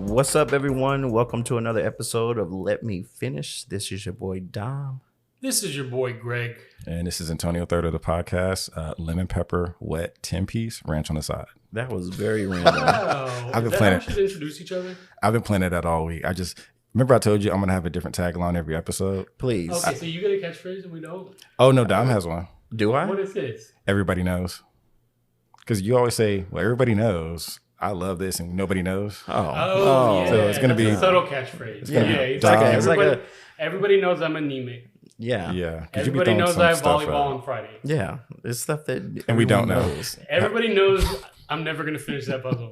What's up, everyone? Welcome to another episode of Let Me Finish. This is your boy, Dom. This is your boy, Greg. And this is Antonio, third of the podcast. Lemon pepper, wet, 10-piece, ranch on the side. That was very random. Wow. I've been Is that planning- how we should introduce each other? I've been planning that all week. Remember I told you I'm going to have a different tagline every episode? Please. Okay, so you get a catchphase and we don't? Oh, no, Dom has one. Do I? What is this? Everybody knows. Because you always say, well, everybody knows. I love this and nobody knows. Oh, yeah. So it's gonna be a subtle catchphrase. Yeah. It's Dom. like It's like everybody, everybody knows I'm anemic. Yeah. Yeah. 'Cause you be Everybody throwing knows some I have stuff volleyball out. on Friday. Yeah. It's stuff that And we don't everyone know. knows. Everybody knows I'm never going to finish that puzzle.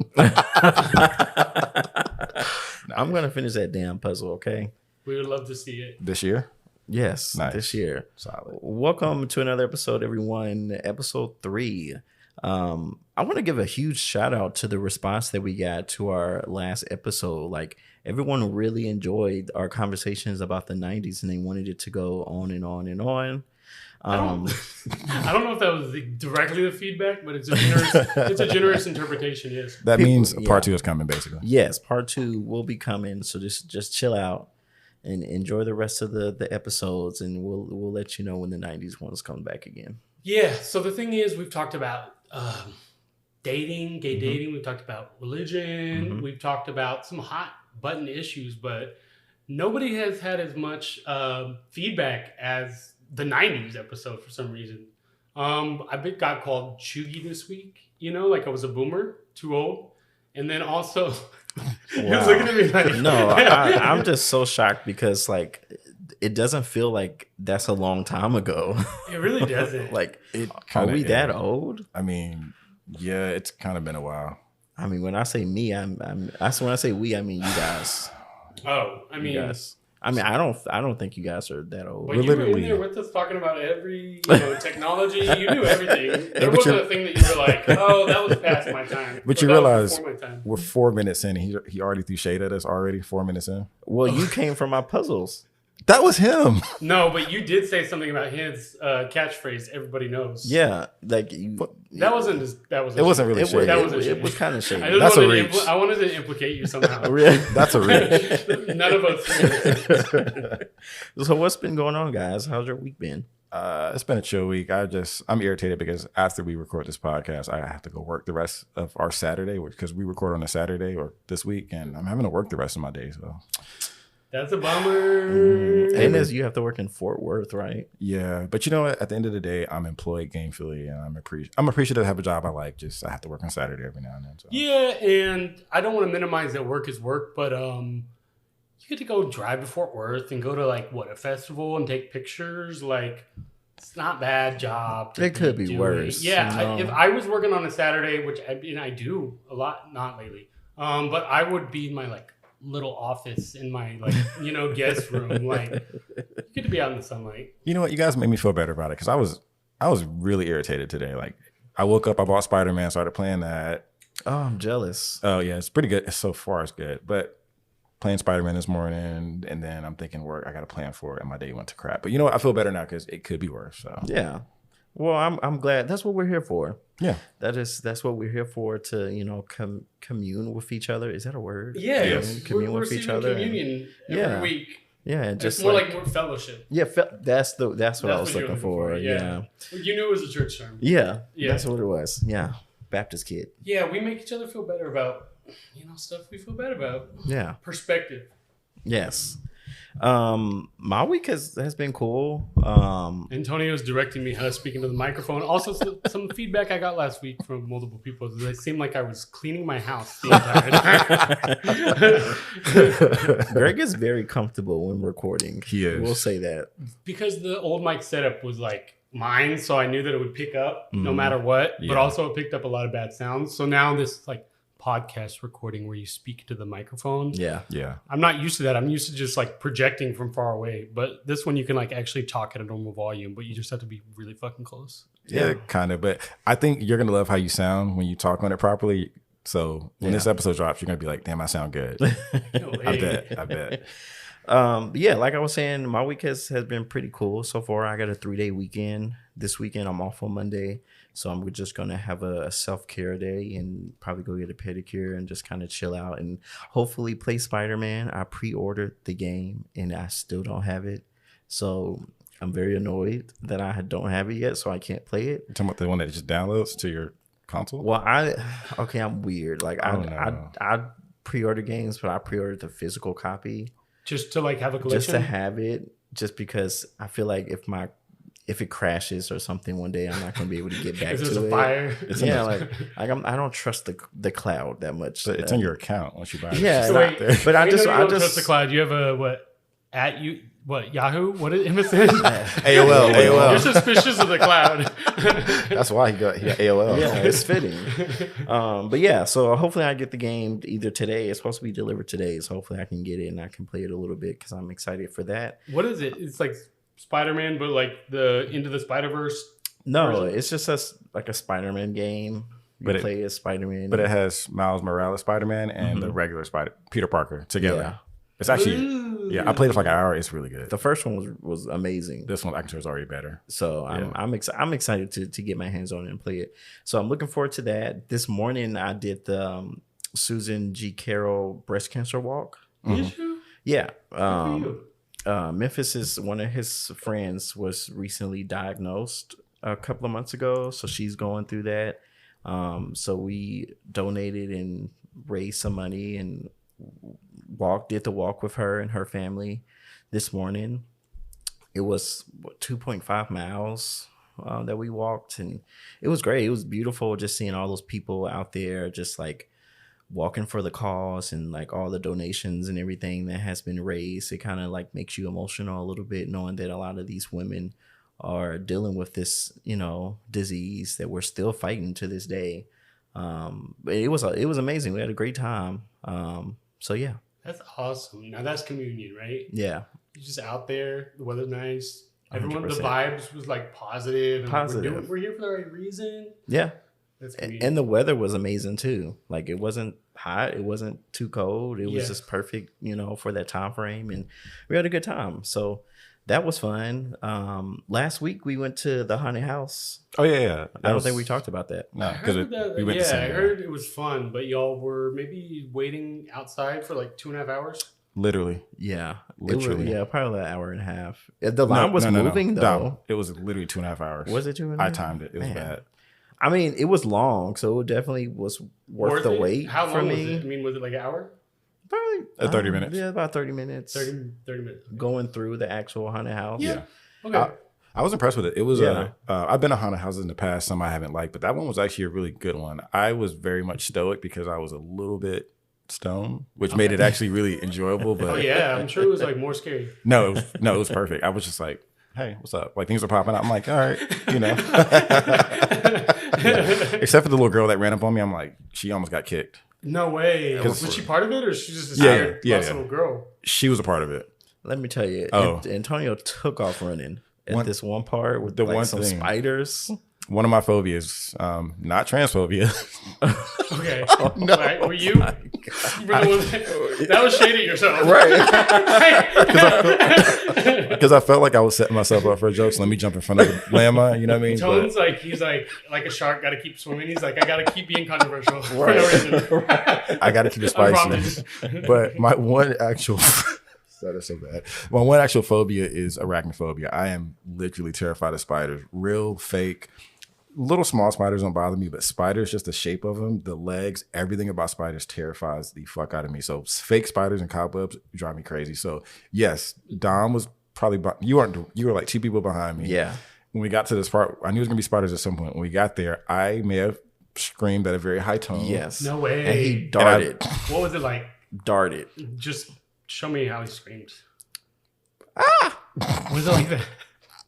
I'm going to finish that damn puzzle, okay? We would love to see it. This year? Yes, Nice. this year. Solid. Welcome to another episode, everyone. Episode 3. I want to give a huge shout out to the response that we got to our last episode. Like, everyone really enjoyed our conversations about the 90s and they wanted it to go on and on and on. I don't know if that was directly the feedback, but it's a generous interpretation, yes. That People- means yeah. part 2 is coming, basically. Yes, part 2 will be coming. So just chill out and enjoy the rest of the episodes, and we'll let you know when the 90s ones come back again. Yeah, so the thing is, we've talked about dating, gay dating. We've talked about religion. We've talked about some hot button issues, but nobody has had as much feedback as the 90s episode for some reason. I got called chuggy this week, like I was a boomer, too old. And then also, he was looking at me like... No, I'm just so shocked because, like, it doesn't feel like that's a long time ago. It really doesn't. Like, It are kinda we that is. old? I mean, yeah, it's kind of been a while. I mean, when I say me, when I say we, I mean you guys. Oh, I mean... You guys. I mean, I don't think you guys are that old. But We're you were in literally- there with us talking about every technology. You knew everything. There but wasn't you're- a thing that you were like, oh, that was past my time. But Or you that was realize before my time. we're 4 minutes in and he already threw shade at us already 4 minutes in. Well, you came from my puzzles. That was him. No, but you did say something about his catchphrase. Everybody knows. Yeah, like you. That wasn't. That was. It wasn't really It was, shady. That wasn't it was kind of I shady. just That's a wanted to reach. I wanted to implicate you somehow. Really? That's a reach. None of us. So what's been going on, guys? How's your week been? It's been a chill week. I'm irritated because after we record this podcast, I have to go work the rest of our Saturday because we record on a Saturday or this week, and I'm having to work the rest of my day. So That's a bummer. And as you have to work in Fort Worth, right? yeah, but you know what? At the end of the day, I'm employed gainfully, and I'm appreciative to have a job I like. Just I have to work on Saturday every now and then. So. Yeah, and I don't want to minimize that work is work, but you get to go drive to Fort Worth and go to a festival and take pictures. Like, it's not a bad job. It could be doing. worse, Yeah, you know? if I was working on a Saturday, which I do a lot, not lately, but I would be in my little office in my guest room. Like, you get to be out in the sunlight. You know what? You guys made me feel better about it because I was really irritated today. Like I woke up, I bought Spider-Man, started playing that. Oh, I'm jealous. Oh yeah, it's pretty good. So far, it's good. But playing Spider-Man this morning, and then I'm thinking, work. I got a plan for it, and my day went to crap. But you know what? I feel better now because it could be worse. So Yeah. Well, I'm glad. That's what we're here for. yeah, That's what we're here for, to commune with each other. Is that a word? Yeah, Yes. Commune we're with each receiving other. communion every Yeah. week. Yeah, It's just more like more fellowship. yeah. That's what I was you're looking for. Yeah. You knew it was a church term. Yeah, Yeah. that's what it was. Yeah, Baptist kid. Yeah, we make each other feel better about, stuff we feel bad about. Yeah. Perspective. Yes. My week has been cool. Antonio's directing me how to speak into the microphone. Also, some feedback I got last week from multiple people. It seemed like I was cleaning my house the entire time. Greg is very comfortable when recording. He is. We'll say that. Because the old mic setup was like mine, so I knew that it would pick up no matter what. But Yeah. also it picked up a lot of bad sounds. So now this podcast recording where you speak to the microphone. Yeah. yeah. I'm not used to that. I'm used to just projecting from far away. But this one you can actually talk at a normal volume, but you just have to be really fucking close. Yeah, kind of. But I think you're gonna love how you sound when you talk on it properly. So when this episode drops, you're gonna be like, "Damn, I sound good." No I way. bet. I bet. Yeah, like I was saying, my week has been pretty cool so far. I got a 3-day weekend. This weekend I'm off on Monday, so I'm just gonna have a self-care day and probably go get a pedicure and just kind of chill out and hopefully play Spider-Man. I pre-ordered the game and I still don't have it, so I'm very annoyed that I don't have it yet, so I can't play it. You're talking about the one that just downloads to your console? Well, I'm weird. Like I pre-order games, but I pre-ordered the physical copy. Just to like have a collection? Just to have it, just because I feel like if it crashes or something one day, I'm not going to be able to get back to it. A fire? Yeah, like I don't trust the cloud that much. But it's in your account once you buy it. Yeah, so wait, but I just trust the cloud. You have a Yahoo? What is MSN? AOL. You're suspicious of the cloud. That's why he got AOL. Yeah, it's fitting. But yeah, so hopefully I get the game either today. It's supposed to be delivered today, so hopefully I can get it and I can play it a little bit because I'm excited for that. What is it? It's like Spider-Man, but like the Into the Spider-Verse? No, version? it's just like a Spider-Man game. You play as Spider-Man. But it has Miles Morales Spider-Man and the regular Peter Parker together. Yeah. It's actually, I played it for like an hour. It's really good. The first one was amazing. This one, actually, is already better. So I'm excited to get my hands on it and play it. So I'm looking forward to that. This morning I did the Susan G. Carroll breast cancer walk. Did you? Yeah. Memphis is one of his friends was recently diagnosed a couple of months ago, so she's going through that. So we donated and raised some money and did the walk with her and her family this morning. It was 2.5 miles that we walked, and it was great. It was beautiful just seeing all those people out there just like walking for the cause and like all the donations and everything that has been raised. It kind of like makes you emotional a little bit knowing that a lot of these women are dealing with this, disease that we're still fighting to this day. But it was amazing. We had a great time. So yeah. That's awesome. Now that's communion, right? Yeah. You're just out there. The weather's nice. Everyone, 100%. the vibes was like positive. Positive. We're here for the right reason. Yeah. That's communion. And the weather was amazing too. Like it wasn't hot. It wasn't too cold. It was just perfect, for that time frame. And we had a good time. So that was fun. Last week we went to the haunted house. Oh yeah. I don't think we talked about that. No, because we went to I San Diego. heard it was fun, but y'all were maybe waiting outside for like 2.5 hours. Literally. Yeah. Literally. Probably an hour and a half. The line was moving though. No, it was literally 2.5 hours. Was it 2.5? I timed it. It was bad. I mean, it was long, so it definitely was worth the wait. How for long me. was it? I mean, was it like an hour? Probably 30 minutes. Yeah, about 30 minutes. 30 minutes. Going through the actual haunted house. Yeah. Okay. I was impressed with it. It was I've been to haunted houses in the past, some I haven't liked, but that one was actually a really good one. I was very much stoic because I was a little bit stoned, which made it actually really enjoyable. But I'm sure it was like more scary. No, it was perfect. I was just like, hey, what's up? Like things are popping out. I'm like, all right, Except for the little girl that ran up on me, I'm like, she almost got kicked. No way. Was she part of it, or she just a scared little girl? She was a part of it. Let me tell you, Antonio took off running at this one part with some spiders. One of my phobias, not transphobia. Okay. No. Right. Were you? That was shading yourself. Right. Because I felt like I was setting myself up for a joke. So let me jump in front of the landmine. You know what I mean? Tone's he's like a shark, got to keep swimming. He's like, I got to keep being controversial for Right. no reason. I got to keep it spicy. But my one actual... That is so bad. My one actual phobia is arachnophobia. I am literally terrified of spiders. Real, fake... Little small spiders don't bother me, but spiders, just the shape of them, the legs, everything about spiders terrifies the fuck out of me. So fake spiders and cobwebs drive me crazy. So yes, Dom was probably, you were like 2 people behind me. Yeah. When we got to this part, I knew it was gonna be spiders at some point. When we got there, I may have screamed at a very high tone. Yes. No way. And he darted. What was it like? Darted. Just show me how he screamed. Ah! Was it like that?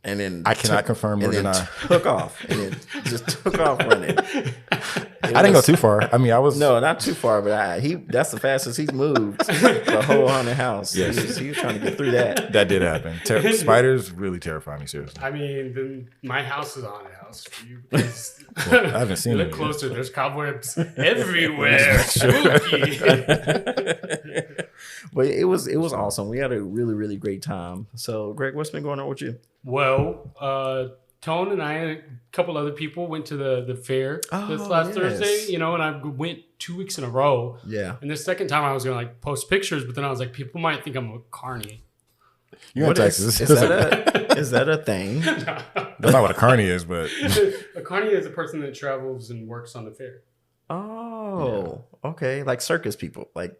And then I cannot confirm or deny. Took off. And then just took off running. I didn't go too far. I mean, I was... No, not too far, but that's the fastest he's moved the whole haunted house. Yes. He was trying to get through that. That did happen. Spiders really terrify me, seriously. I mean, then my house is a haunted house for you. Well, I haven't seen Look it closer. There's cobwebs everywhere. Spooky. But it was awesome. We had a really, really great time. So, Greg, what's been going on with you? Well, Tone and I and a couple other people went to the fair this last Thursday, and I went 2 weeks in a row. Yeah. And the second time I was going to like post pictures, but then I was like, people might think I'm a carny. You're in Texas. Is that a thing? That's not what a carny is, but a carny is a person that travels and works on the fair. Oh, okay. Like circus people, like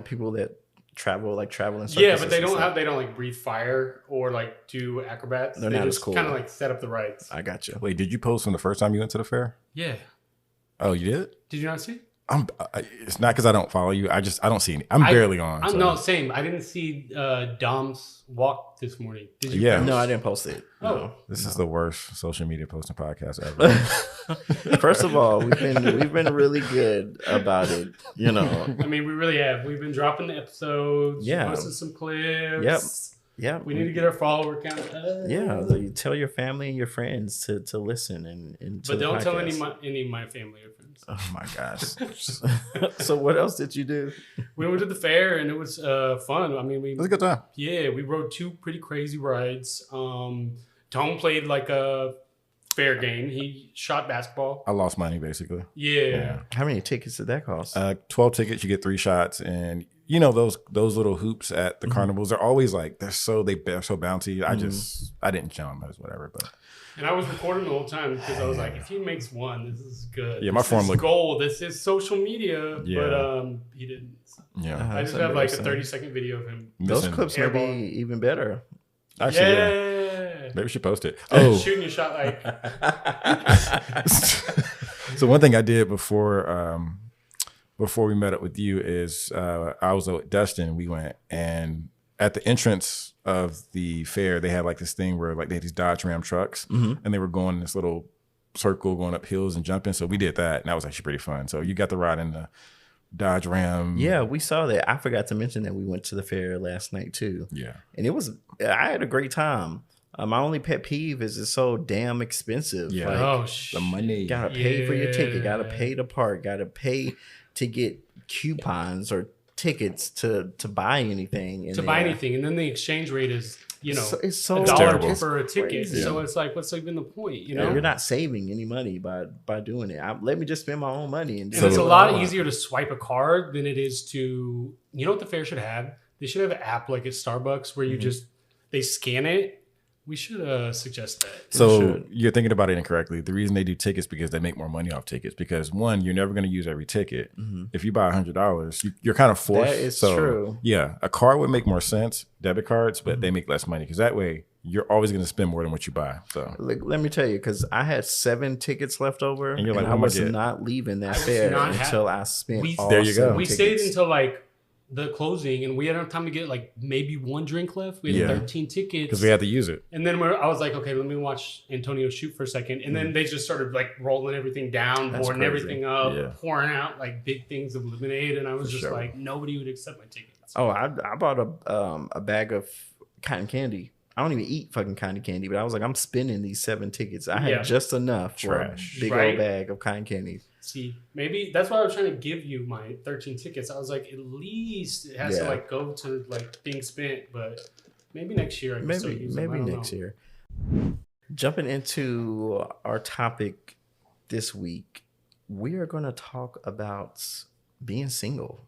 people that travel in circus. Yeah, but they don't like breathe fire or like do acrobats. They're they not just as cool. kind of like set up the rides. I got you. Wait, did you post from the first time you went to the fair? Yeah. Oh, you did? Did you not see? It's not because I don't follow you. I don't see any. I'm barely on. No, same. I didn't see Dom's walk this morning. Did you? Yeah. No, I didn't post it. Oh, This is the worst social media posting podcast ever. First of all, we've been really good about it. I mean, we really have. We've been dropping the episodes. Yeah. Posting some clips. Yep. We need to get our follower count up. Yeah, you tell your family and your friends to listen and but don't tell any of my family or friends. Oh my gosh. So what else did you do? We went to the fair and it was fun. I mean, It was a good time. Yeah, we rode 2 pretty crazy rides. Tom played like a fair game. He shot basketball. I lost money basically. Yeah. How many tickets did that cost? 12 tickets, you get 3 shots, and those little hoops at the carnivals are always like they're so bouncy. I didn't jump, as whatever, but. And I was recording the whole time because I was like, if he makes one, this is good. Yeah, my this form is looked gold. This is social media. Yeah. But he didn't. Yeah. I just have like a 30-second video of him. Those clips may be even better. Actually, yeah. Maybe we should post it. Shooting your shot like. So one thing I did before we met up with you is I was with Dustin. We went, and at the entrance of the fair, they had like this thing where like they had these Dodge Ram trucks, and they were going in this little circle, going up hills and jumping. So we did that, and that was actually pretty fun. So you got to ride in the Dodge Ram. Yeah, we saw that. I forgot to mention that we went to the fair last night too. Yeah, and I had a great time. My only pet peeve is it's so damn expensive. Yeah, like, the money. You gotta pay for your ticket. Gotta pay to park. Gotta pay to get coupons or tickets to buy anything. And then the exchange rate is it's so $1 for a ticket. Crazy. So it's like, what's even the point? You're not saving any money by doing it. Let me just spend my own money and it's a lot easier to swipe a card than it is to. You know what the fair should have? They should have an app like at Starbucks where you they scan it. We should suggest that. So you're thinking about it incorrectly. The reason they do tickets because they make more money off tickets. Because one, you're never going to use every ticket. If you buy $100, you're kind of forced. That is true. Yeah, a card would make more sense, debit cards, but they make less money because that way you're always going to spend more than what you buy. So let me tell you, because I had 7 tickets left over, and you're like, I was not leaving that fair until I spent. There you go. We stayed until like the closing, and we had enough time to get like maybe 1 drink left. We had 13 tickets because we had to use it. And then I was like, okay, let me watch Antonio shoot for a second. And then they just started like rolling everything down, boarding everything up, pouring out like big things of lemonade, and I was like, nobody would accept my tickets. Oh, I bought a bag of cotton candy. I don't even eat fucking cotton candy, but I was like, I'm spending these 7 tickets. I had just enough for a big old bag of cotton candy. See, maybe that's why I was trying to give you my 13 tickets. I was like, at least it has to like go to like being spent, but maybe next year I can still use them. Maybe next year. Jumping into our topic this week, we are going to talk about being single.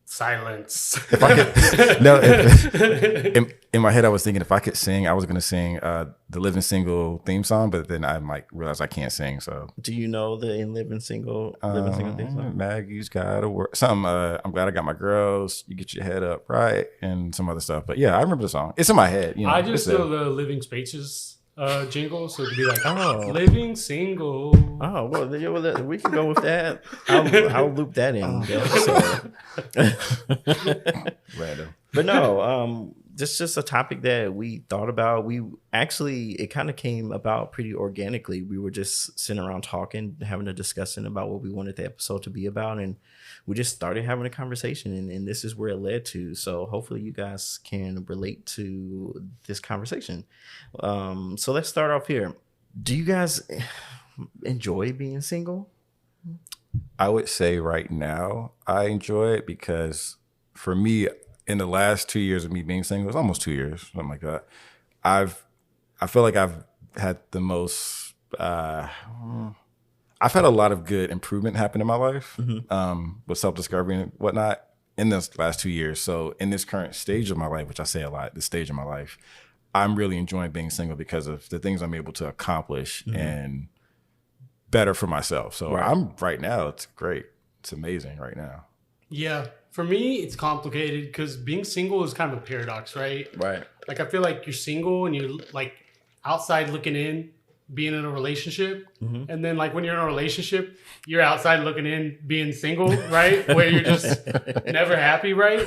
Silence. If I could, in my head, I was thinking if I could sing, I was going to sing the Living Single theme song, but then I might realize I can't sing. So, do you know the Living Single theme song? Maggie's gotta work. Something. I'm glad I got my girls. You get your head up right, and some other stuff. But yeah, I remember the song. It's in my head. I just know the Living Spaces jingle, so it could be like, Living Single. Oh, well, we can go with that. I'll loop that in. Random. But no, this is just a topic that we thought about. It kind of came about pretty organically. We were just sitting around talking, having a discussion about what we wanted the episode to be about. And we just started having a conversation, and this is where it led to. So hopefully you guys can relate to this conversation. So let's start off here. Do you guys enjoy being single? I would say right now I enjoy it because for me, in the last 2 years of me being single, it's almost 2 years, something like that. I feel like I've had the most. I've had a lot of good improvement happen in my life, with self-discovery and whatnot in this last 2 years. So in this current stage of my life, which I say a lot, this stage of my life, I'm really enjoying being single because of the things I'm able to accomplish and better for myself. So I'm right now, it's great. It's amazing right now. Yeah. For me, it's complicated because being single is kind of a paradox, right? Right. Like, I feel like you're single and you're like outside looking in, being in a relationship. And then like when you're in a relationship, you're outside looking in, being single, right? Where you're just never happy, right?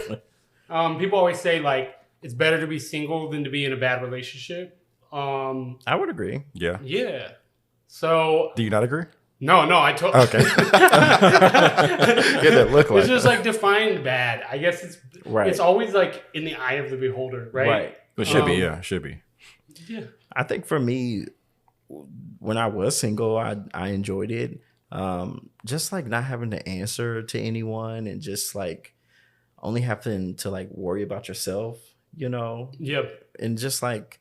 People always say like, it's better to be single than to be in a bad relationship. I would agree. Yeah. Yeah. So. Do you not agree? No, I told. Okay. Get that look like. It's just like defined bad. I guess it's always like in the eye of the beholder, right? Right. It should be. Yeah, it should be. Yeah. I think for me, when I was single, I enjoyed it. Just like not having to answer to anyone and just like only having to like worry about yourself, you know? Yep. And just like,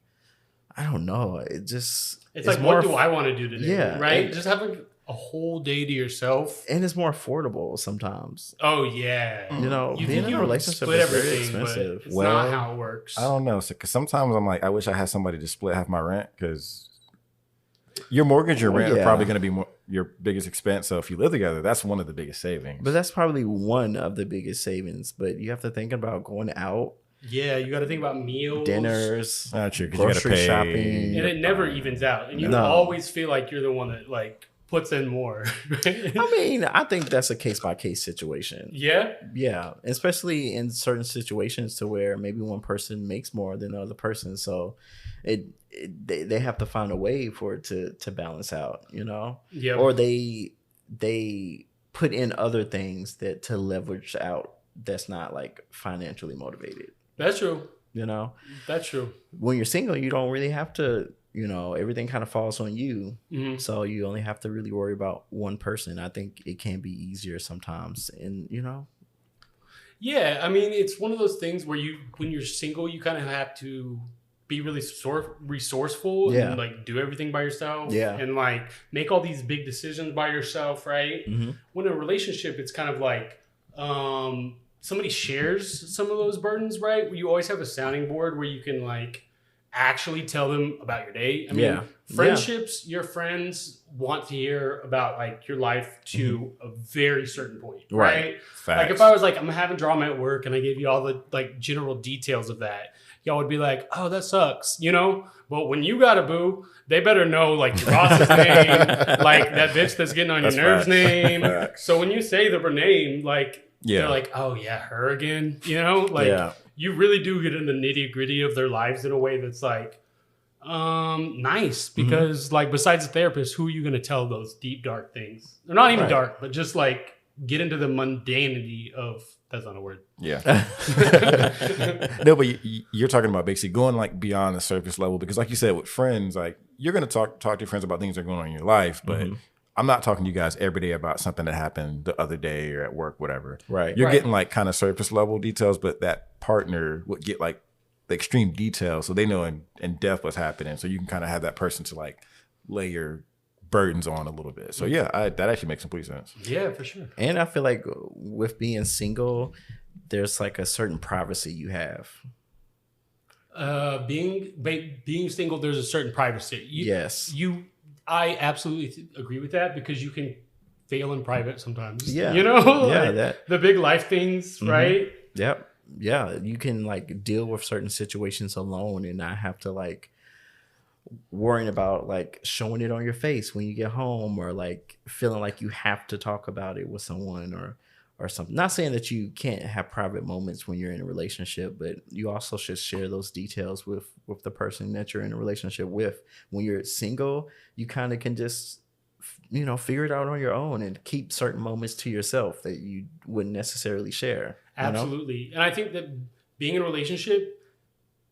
I don't know. It's like, what do I want to do today? Yeah. Right? Just having a whole day to yourself. And it's more affordable sometimes. Oh, yeah. You know, You being think in a you relationship split is very everything, expensive. but it's not how it works. I don't know. Because sometimes I'm like, I wish I had somebody to split half my rent because your mortgage, your rent are probably going to be your biggest expense. So if you live together, that's one of the biggest savings. But that's probably one of the biggest savings. But you have to think about going out. Yeah, you got to think about meals, dinners, not true, grocery shopping. And it never evens out. And you always feel like you're the one that like puts in more. I mean, I think that's a case-by-case situation. Yeah? Yeah, especially in certain situations to where maybe one person makes more than the other person. So they have to find a way for it to balance out, you know? Yeah. Or they put in other things that to leverage out that's not like financially motivated. That's true. You know? That's true. When you're single, you don't really have to, you know, everything kind of falls on you. Mm-hmm. So you only have to really worry about one person. I think it can be easier sometimes. And, you know? Yeah. I mean, it's one of those things where when you're single, you kind of have to be really resourceful and like do everything by yourself. Yeah. And like make all these big decisions by yourself, right? Mm-hmm. When in a relationship, it's kind of like, somebody shares some of those burdens, right? You always have a sounding board where you can like actually tell them about your day. I mean, friendships, your friends want to hear about like your life to a very certain point, right? Facts. Like if I was like, I'm having drama at work and I gave you all the like general details of that, y'all would be like, oh, that sucks, you know? But when you got a boo, they better know like your boss's name, like that bitch that's getting on your nerves name. So when you say the name, like, they're like, oh yeah, her again, you know? Like you really do get in the nitty gritty of their lives in a way that's like, nice. Because like besides the therapist, who are you going to tell those deep, dark things? They're not even dark, but just like get into the mundanity of, that's not a word. Yeah. No, but you're talking about basically going like beyond the surface level, because like you said, with friends, like you're going to talk to your friends about things that are going on in your life, but I'm not talking to you guys every day about something that happened the other day or at work, whatever. Right. You're getting like kind of surface level details, but that partner would get like the extreme details so they know in depth what's happening. So you can kind of have that person to like lay your burdens on a little bit. So yeah, that actually makes complete sense. Yeah, for sure. And I feel like with being single, there's like a certain privacy you have. Being single, there's a certain privacy. Yes. I absolutely agree with that because you can fail in private sometimes. Yeah. You know? Yeah. Like the big life things, right? Yep. Yeah. You can like deal with certain situations alone and not have to like worrying about like showing it on your face when you get home or like feeling like you have to talk about it with someone or something. Not saying that you can't have private moments when you're in a relationship, but you also should share those details with the person that you're in a relationship with. When you're single, you kind of can just, you know, figure it out on your own and keep certain moments to yourself that you wouldn't necessarily share. Absolutely. And I think that being in a relationship,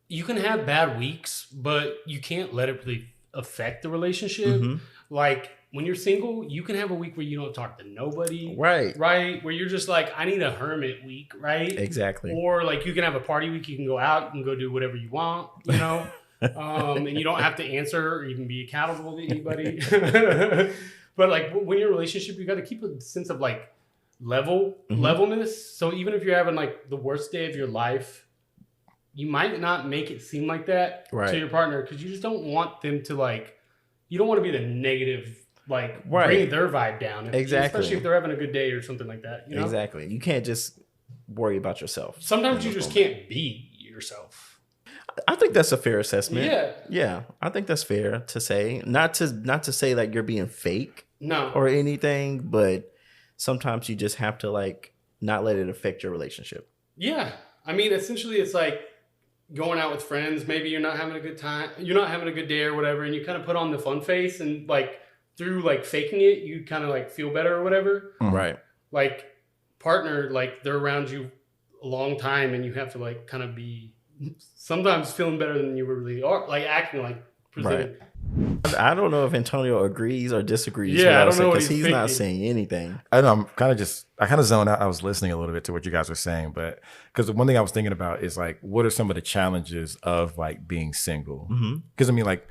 you can have bad weeks, but you can't let it really affect the relationship. Like when you're single, you can have a week where you don't talk to nobody. Right. Right. Where you're just like, I need a hermit week. Right. Exactly. Or like you can have a party week. You can go out. You can go do whatever you want, you know, and you don't have to answer or even be accountable to anybody. But like when you're in a relationship, you got to keep a sense of like levelness. So even if you're having like the worst day of your life, you might not make it seem like that to your partner because you just don't want them to like, you don't want to be the negative, like bring their vibe down. Especially if they're having a good day or something like that. You know? Exactly. You can't just worry about yourself. Sometimes you just can't be yourself. I think that's a fair assessment. Yeah. Yeah. I think that's fair to say. Not to say like you're being fake or anything, but sometimes you just have to like not let it affect your relationship. Yeah. I mean, essentially it's like going out with friends. Maybe you're not having a good time. You're not having a good day or whatever. And you kind of put on the fun face and like through like faking it, you kind of like feel better or whatever. Right. Like partner, like they're around you a long time and you have to like kind of be sometimes feeling better than you really are, like acting like presented. Right. I don't know if Antonio agrees or disagrees. Yeah, I don't know because he's not saying anything. I know I kind of zoned out. I was listening a little bit to what you guys were saying, but because the one thing I was thinking about is like, what are some of the challenges of like being single? Because I mean, like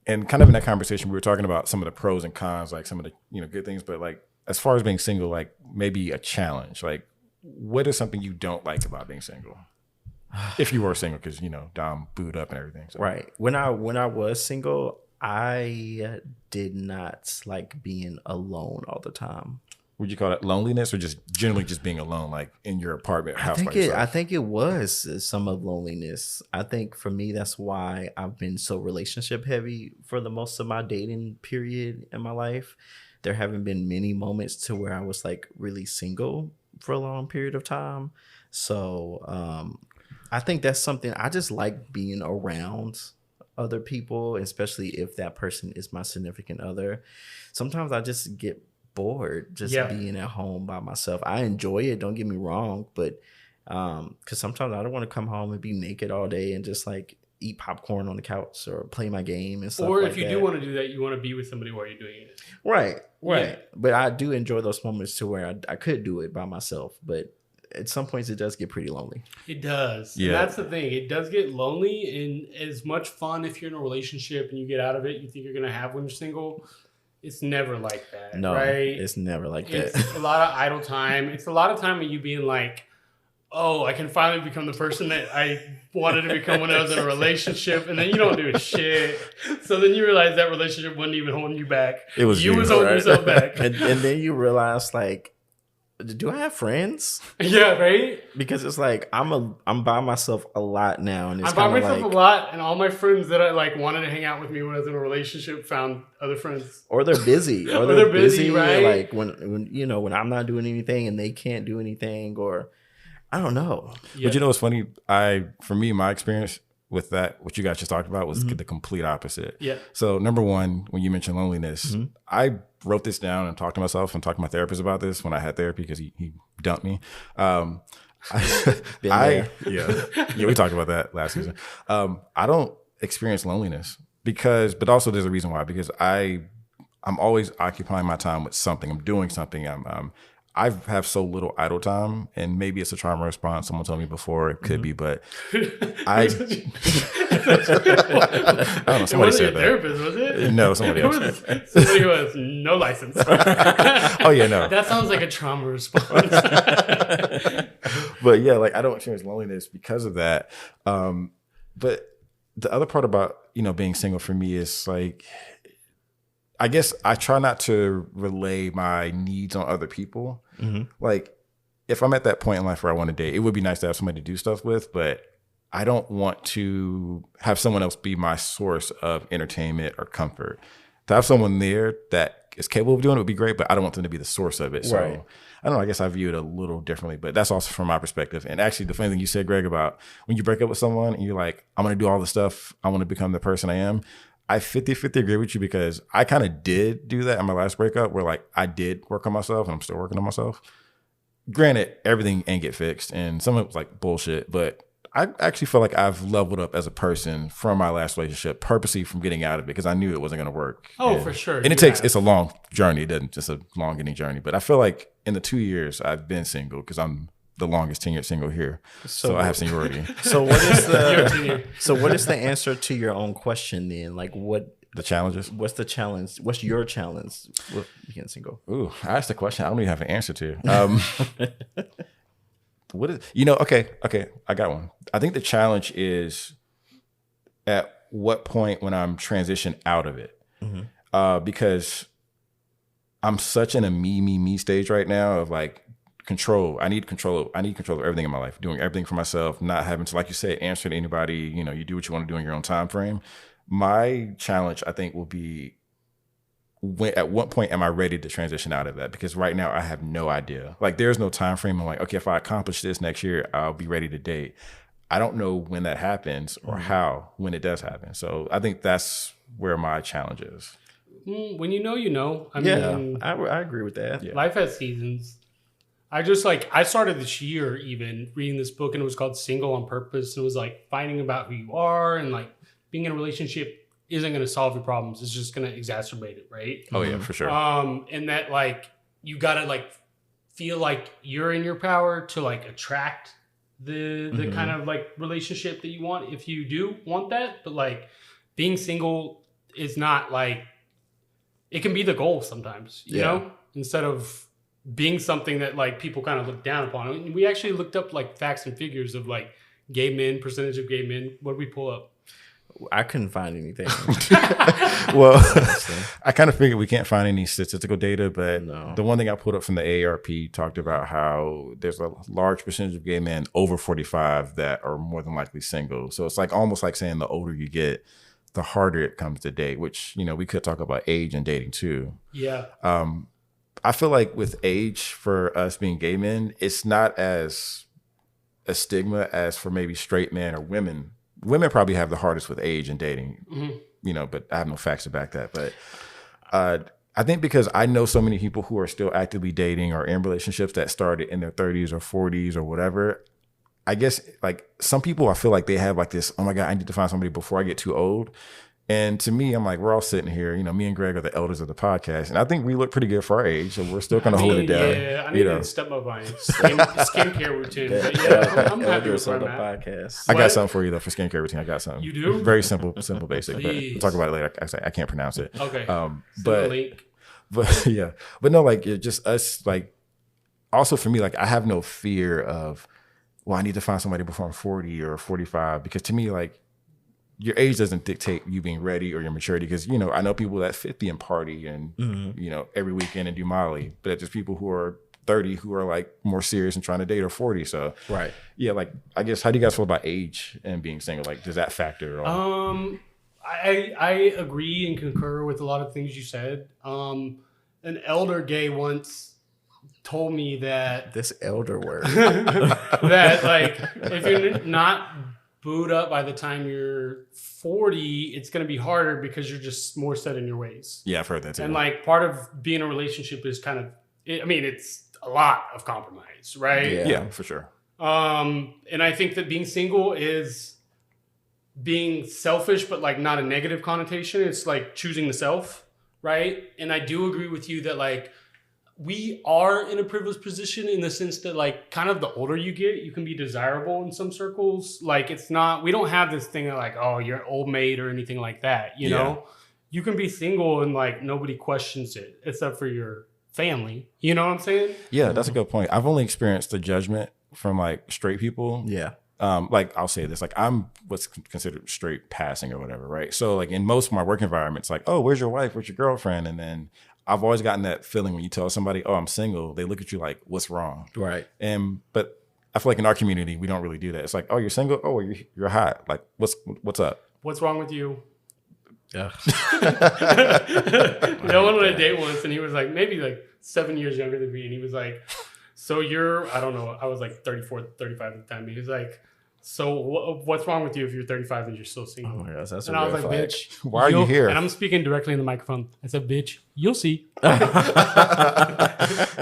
and kind of in that conversation, we were talking about some of the pros and cons, like some of the good things, but like as far as being single, like maybe a challenge, like what is something you don't like about being single? If you were single, because Dom booed up and everything. So. Right. When I was single, I did not like being alone all the time. Would you call that loneliness, or just generally just being alone, like in your apartment house by yourself? I think it was some of loneliness. I think for me, that's why I've been so relationship heavy for the most of my dating period in my life. There haven't been many moments to where I was like really single for a long period of time. So I think that's something I just like being around other people, especially if that person is my significant other. Sometimes I just get bored just being at home by myself. I enjoy it, don't get me wrong, but because sometimes I don't want to come home and be naked all day and just like eat popcorn on the couch or play my game and stuff like that. Or if you do want to do that, you want to be with somebody while you're doing it. Right. Yeah. But I do enjoy those moments to where I could do it by myself, but at some points it does get pretty lonely. It does. Yeah. And that's the thing. It does get lonely, and as much fun if you're in a relationship and you get out of it, you think you're going to have when you're single. It's never like that. No, right? It's never like that. It's a lot of idle time. It's a lot of time of you being like, oh, I can finally become the person that I wanted to become when I was in a relationship. And then you don't do shit. So then you realize that relationship wasn't even holding you back. It was you was holding yourself back. And then you realize like, do I have friends? Yeah, right. Because it's like I'm by myself a lot now, and it's I'm by myself a lot, and all my friends that I like wanted to hang out with me when I was in a relationship found other friends, or they're busy, or they're busy, right? Like when I'm not doing anything and they can't do anything, or I don't know. Yeah. But what's funny? For me, my experience with that, what you guys just talked about, was the complete opposite. Yeah. So number one, when you mentioned loneliness, I wrote this down and talked to myself and talked to my therapist about this when I had therapy because he dumped me. We talked about that last season. I don't experience loneliness but also there's a reason why, because I'm always occupying my time with something. I'm doing something. I have so little idle time, and maybe it's a trauma response. Someone told me before it could be, but I don't know. Somebody said that. Therapist, was it? No, somebody else. Somebody who has no license. Oh yeah, no. That sounds like a trauma response. But yeah, like I don't experience loneliness because of that. But the other part about being single for me is like, I guess I try not to relay my needs on other people. Like if I'm at that point in life where I want to date, it would be nice to have somebody to do stuff with, but I don't want to have someone else be my source of entertainment or comfort. To have someone there that is capable of doing it would be great, but I don't want them to be the source of it. So I don't know, I guess I view it a little differently, but that's also from my perspective. And actually the funny thing you said, Greg, about when you break up with someone and you're like, I'm going to do all the stuff, I want to become the person I am. I 50-50 agree with you, because I kind of did do that in my last breakup, where like I did work on myself and I'm still working on myself. Granted, everything ain't get fixed and some of it was like bullshit, but I actually feel like I've leveled up as a person from my last relationship, purposely from getting out of it because I knew it wasn't going to work. Oh, for sure. And it's a long journey. It doesn't just a long getting journey. But I feel like in the 2 years I've been single because I'm the longest tenured single here. So I have seniority. So what is the answer to your own question then? Like what the challenges? What's the challenge? What's your challenge with being single? Ooh, I asked the question I don't even have an answer to. What is okay, I got one. I think the challenge is at what point when I'm transitioned out of it. Because I'm such in a me stage right now of like control. I need control of everything in my life, doing everything for myself, not having to, like you said, answer to anybody. You do what you want to do in your own time frame. My challenge, I think, will be at what point am I ready to transition out of that? Because right now I have no idea. Like there's no time frame. I'm like, okay, if I accomplish this next year, I'll be ready to date. I don't know when that happens or when it does happen. So I think that's where my challenge is. When you know. I mean, I agree with that. Yeah. Life has seasons. I started this year even reading this book, and it was called Single on Purpose. And it was like finding about who you are, and like being in a relationship isn't going to solve your problems. It's just going to exacerbate it, right? Oh yeah, for sure. And that like you got to like feel like you're in your power to like attract the kind of like relationship that you want if you do want that. But like being single is not like, it can be the goal sometimes, you know, instead of being something that like people kind of look down upon. I mean, we actually looked up like facts and figures of like percentage of gay men. What did we pull up? I couldn't find anything. Well, I kind of figured we can't find any statistical data, but the one thing I pulled up from the AARP talked about how there's a large percentage of gay men over 45 that are more than likely single. So it's like almost like saying the older you get, the harder it comes to date, which, we could talk about age and dating too. Yeah. I feel like with age for us being gay men, it's not as a stigma as for maybe straight men or women. Women probably have the hardest with age and dating, but I have no facts to back that. But I think because I know so many people who are still actively dating or in relationships that started in their 30s or 40s or whatever, I guess like some people, I feel like they have like this, oh my God, I need to find somebody before I get too old. And to me, I'm like, we're all sitting here, me and Greg are the elders of the podcast. And I think we look pretty good for our age. So we're still going to hold it down. Yeah, I need to step up my skincare routine. I'm happy with where I'm at. Podcast. I got something for you though for skincare routine. I got something. You do? Very simple, basic. But we'll talk about it later. I can't pronounce it. Okay. But yeah. But no, like it just us, like also for me, like I have no fear of, well, I need to find somebody before I'm 40 or 45. Because to me, like, your age doesn't dictate you being ready or your maturity. Because, I know people that 50 and party and, every weekend and do Molly. But there's people who are 30 who are like more serious and trying to date or 40. So, right. Yeah, like, I guess, how do you guys feel about age and being single? Like, does that factor at all? I agree and concur with a lot of things you said. An elder gay once told me that this elder word that like if you're not booed up by the time you're 40, it's going to be harder because you're just more set in your ways. Yeah, I've heard that too. And like part of being in a relationship is kind of, it's a lot of compromise, right? Yeah, for sure. And I think that being single is being selfish, but like not a negative connotation. It's like choosing the self, right? And I do agree with you that like we are in a privileged position in the sense that like kind of the older you get, you can be desirable in some circles. Like we don't have this thing of like, oh, you're an old maid or anything like that. You know, you can be single and like nobody questions it except for your family. You know what I'm saying? Yeah, that's a good point. I've only experienced the judgment from like straight people. Yeah. Like I'll say this, like I'm what's considered straight passing or whatever, right? So like in most of my work environments, like, oh, where's your wife? Where's your girlfriend? And then I've always gotten that feeling when you tell somebody, oh, I'm single, they look at you like, what's wrong? Right. But I feel like in our community, we don't really do that. It's like, oh, you're single? Oh, you're hot. Like, what's up? What's wrong with you? Yeah. I went on a date once and he was like, maybe like 7 years younger than me. And he was like, so I don't know, I was like 34, 35 at the time. He was like, So what's wrong with you if you're 35 and you're still Oh single? my gosh, that's And a I was red like, flag. bitch, Why are you here? And I'm speaking directly in the microphone. I said, bitch, you'll see.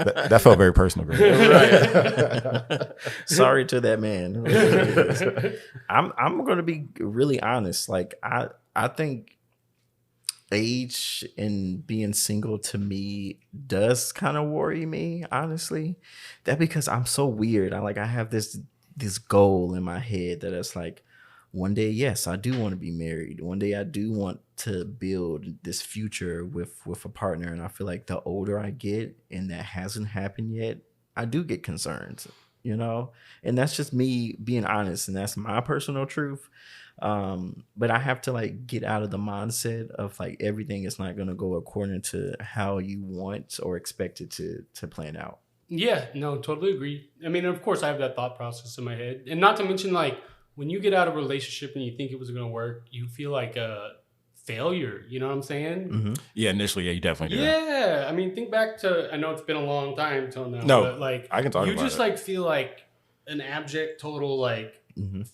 That felt very personal. Greg. Right. Sorry to that man. I'm going to be really honest. Like I think age and being single to me does kind of worry me, honestly. That because I'm so weird. I have this goal in my head that it's like one day, yes, I do want to be married. One day I do want to build this future with a partner. And I feel like the older I get and that hasn't happened yet, I do get concerned, you know? And that's just me being honest, and that's my personal truth. But I have to like get out of the mindset of like everything is not going to go according to how you want or expect it to plan out. Yeah, no, totally agree. I mean, of course, I have that thought process in my head. And not to mention, like, when you get out of a relationship and you think it was going to work, you feel like a failure. You know what I'm saying? Mm-hmm. Yeah, initially, yeah, you definitely do. Yeah. I mean, think back to, I know it's been a long time till now. No, but like, I can talk you about just it. like feel like an abject, total, like,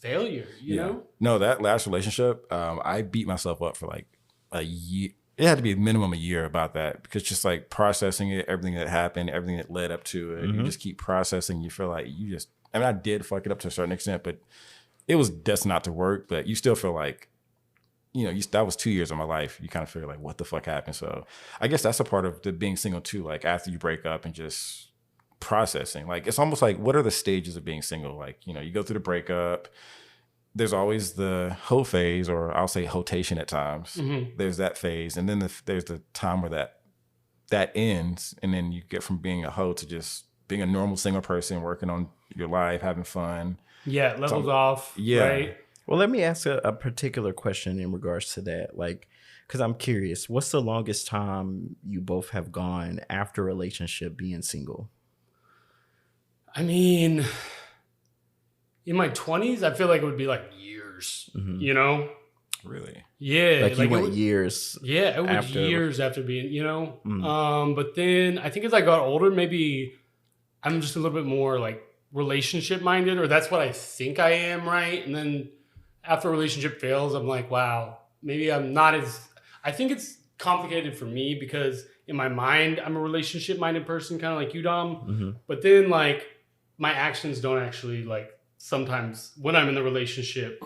failure, you know? No, that last relationship, I beat myself up for like a year. It had to be a minimum a year about that, because just like processing it, everything that happened, everything that led up to it, you just keep processing. You feel like I did fuck it up to a certain extent, but it was destined not to work. But you still feel like, that was 2 years of my life. You kind of figure like, what the fuck happened? So I guess that's a part of the being single too. Like after you break up and just processing, like it's almost like, what are the stages of being single? Like, you go through the breakup. There's always the hoe phase, or I'll say hotation at times. There's that phase. And then there's the time where that ends. And then you get from being a hoe to just being a normal single person, working on your life, having fun. Yeah, it levels off. Yeah. Right? Well, let me ask a particular question in regards to that. Like, because I'm curious, what's the longest time you both have gone after a relationship being single? I mean, in my 20s, I feel like it would be like years, you know? Really? Like Yeah. you went years. Yeah, it was after- years after being, but then I think as I got older, maybe I'm just a little bit more like relationship minded, or that's what I think I am, right? And then after a relationship fails, I'm like, wow, maybe I'm not I think it's complicated for me because in my mind, I'm a relationship minded person, kind of like you, Dom. But then like my actions don't actually like sometimes when I'm in the relationship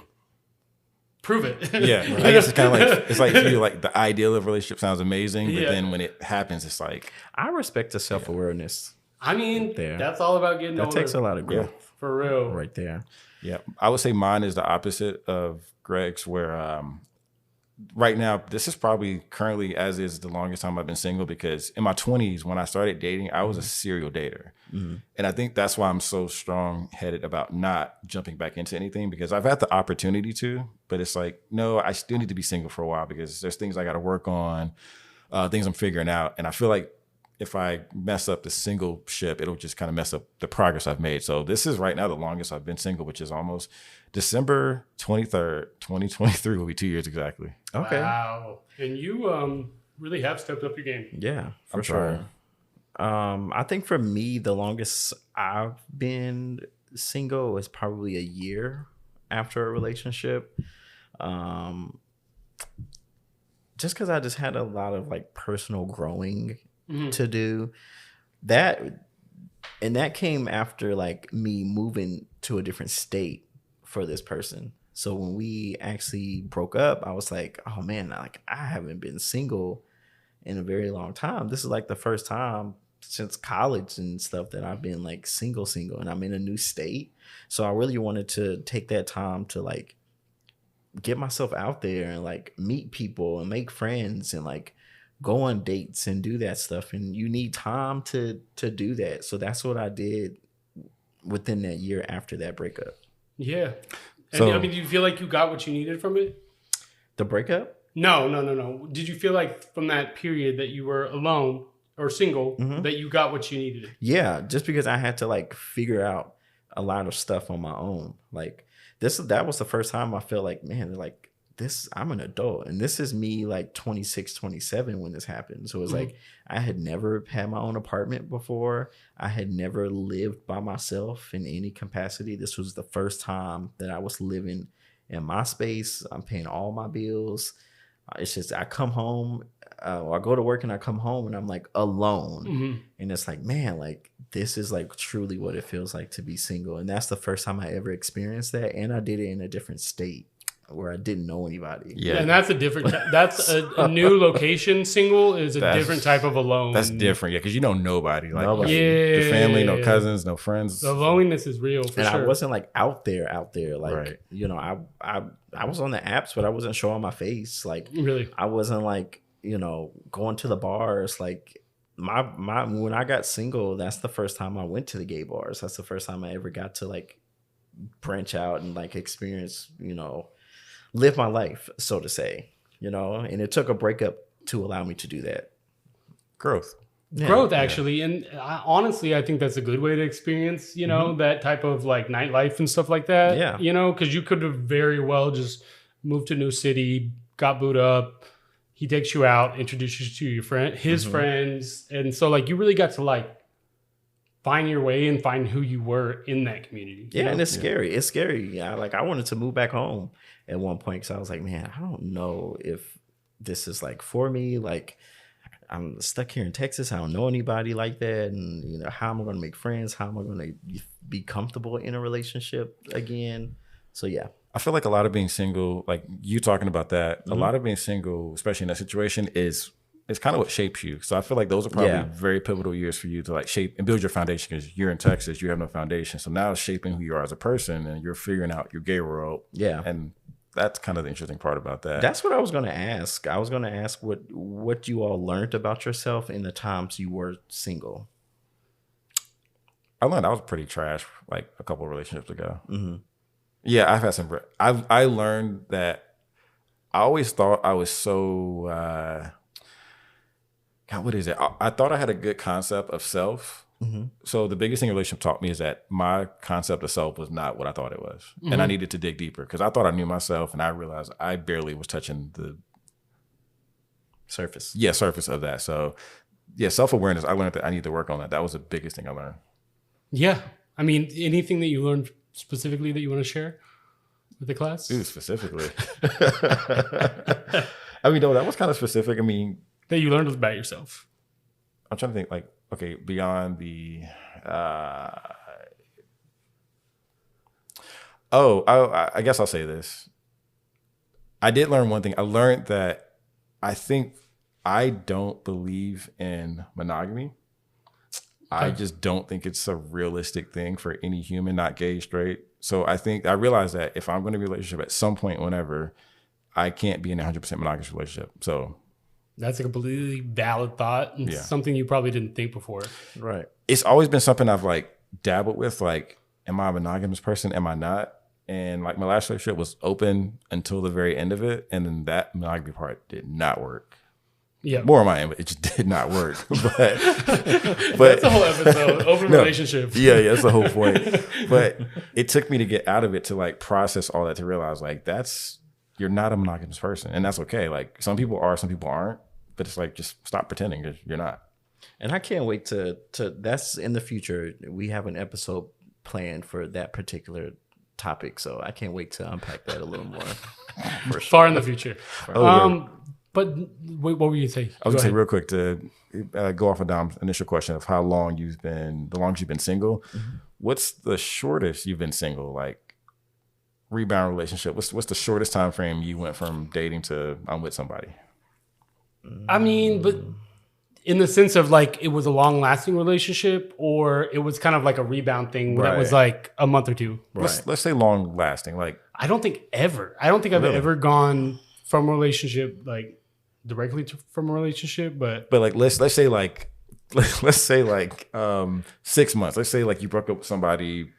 prove it. Yeah. I guess it's kind of like, it's like for you, like the ideal of relationship sounds amazing, but then when it happens, it's like, I respect the self-awareness. I mean, There. that's all about getting That older. takes a lot of growth For real. right there. yeah. I would say mine is the opposite of Greg's, where right now, this is probably currently as is the longest time I've been single, because in my 20s, when I started dating, I was a serial dater. And I think that's why I'm so strong headed about not jumping back into anything, because I've had the opportunity to, but it's like, no, I still need to be single for a while because there's things I got to work on, things I'm figuring out. And I feel like if I mess up the single ship, it'll just kind of mess up the progress I've made. So this is right now the longest I've been single, which is almost December 23rd, 2023 will be 2 years exactly. Okay. Wow. And you really have stepped up your game. Yeah, for I'm sure. trying. I think for me, the longest I've been single is probably a year after a relationship. Just because I just had a lot of like personal growing to do. That came after like me moving to a different state for this person. So when we actually broke up, I was like, oh man, like I haven't been single in a very long time. This is like the first time since college and stuff that I've been like single, and I'm in a new state. So I really wanted to take that time to like get myself out there and like meet people and make friends and like go on dates and do that stuff. And you need time to do that. So that's what I did within that year after that breakup. Yeah. And So- I mean, do you feel like you got what you needed from it? The breakup? No. Did you feel like from that period that you were alone or single that you got what you needed? Yeah, just because I had to like figure out a lot of stuff on my own. Like that was the first time I felt like, man, like I'm an adult, and this is me like 26, 27 when this happened. So it's like, I had never had my own apartment before. I had never lived by myself in any capacity. This was the first time that I was living in my space. I'm paying all my bills. It's just, I come home, I go to work and I come home and I'm like alone. And it's like, man, like this is like truly what it feels like to be single. And that's the first time I ever experienced that. And I did it in a different state where I didn't know anybody. Yeah, and that's a different. That's a new location. Single is a different type of alone. That's different, yeah, because you know nobody. Like, Nobody. the family, no cousins, no friends. The loneliness is real for and sure. I wasn't like out there. Like, you know, I was on the apps, but I wasn't showing my face. Like, really, I wasn't like, you know, going to the bars. Like my when I got single, that's the first time I went to the gay bars. That's the first time I ever got to like branch out and like experience, you know, live my life, so to say, you know, and it took a breakup to allow me to do that. Growth. Yeah, growth, actually. Yeah. And honestly, I think that's a good way to experience, you know, that type of like nightlife and stuff like that. Yeah. You know, because you could have very well just moved to a new city, got booed up. He takes you out, introduces you to your friend, his friends. And so like you really got to like find your way and find who you were in that community. Yeah, and it's scary. It's scary. Yeah, like I wanted to move back home at one point because I was like, man, I don't know if this is like for me. Like I'm stuck here in Texas. I don't know anybody like that, and you know, how am I going to make friends? How am I going to be comfortable in a relationship again? So yeah, I feel like a lot of being single, like you talking about that, a lot of being single, especially in that situation, is it's kind of what shapes you. So I feel like those are probably very pivotal years for you to like shape and build your foundation, because you're in Texas, you have no foundation. So now it's shaping who you are as a person, and you're figuring out your gay world. Yeah. And that's kind of the interesting part about that. That's what I was going to ask. I was going to ask what you all learned about yourself in the times you were single. I learned I was pretty trash like a couple of relationships ago. Yeah, I've had some. I learned that I always thought I was so. God, what is it? I thought I had a good concept of self. So the biggest thing a relationship taught me is that my concept of self was not what I thought it was. And I needed to dig deeper because I thought I knew myself, and I realized I barely was touching the surface. Yeah, surface of that. So yeah, self-awareness, I learned that I need to work on that. That was the biggest thing I learned. Yeah. I mean, anything that you learned specifically that you want to share with the class? Ooh, specifically. I mean, no, that was kind of specific. I mean, that you learned about yourself. I'm trying to think like, okay, beyond the, I guess I'll say this. I did learn one thing. I learned that I think I don't believe in monogamy. I just don't think it's a realistic thing for any human, not gay, straight. So I realized that if I'm going to be in a relationship at some point, whenever, I can't be in a 100% monogamous relationship. So that's a completely valid thought and something you probably didn't think before. Right. It's always been something I've like dabbled with. Like, am I a monogamous person? Am I not? And like my last relationship was open until the very end of it. And then that monogamy part did not work. Yeah. More on my end, but it just did not work. But that's the whole episode. Open relationships. Yeah, that's the whole point. But it took me to get out of it to like process all that, to realize like you're not a monogamous person, and that's okay. Like some people are, some people aren't, but it's like just stop pretending because you're not. And I can't wait to that's in the future. We have an episode planned for that particular topic, so I can't wait to unpack that a little more. Far in the future. But what were you saying? I was gonna say real quick to go off of Dom's initial question of how long the longest you've been single. What's the shortest you've been single? Like rebound relationship. What's the shortest time frame you went from dating to I'm with somebody? I mean, but in the sense of like it was a long lasting relationship, or it was kind of like a rebound thing that was like a month or two. Right. Let's say long lasting. Like I don't think I've ever gone from a relationship like directly from a relationship, but like let's say 6 months. Let's say like you broke up with somebody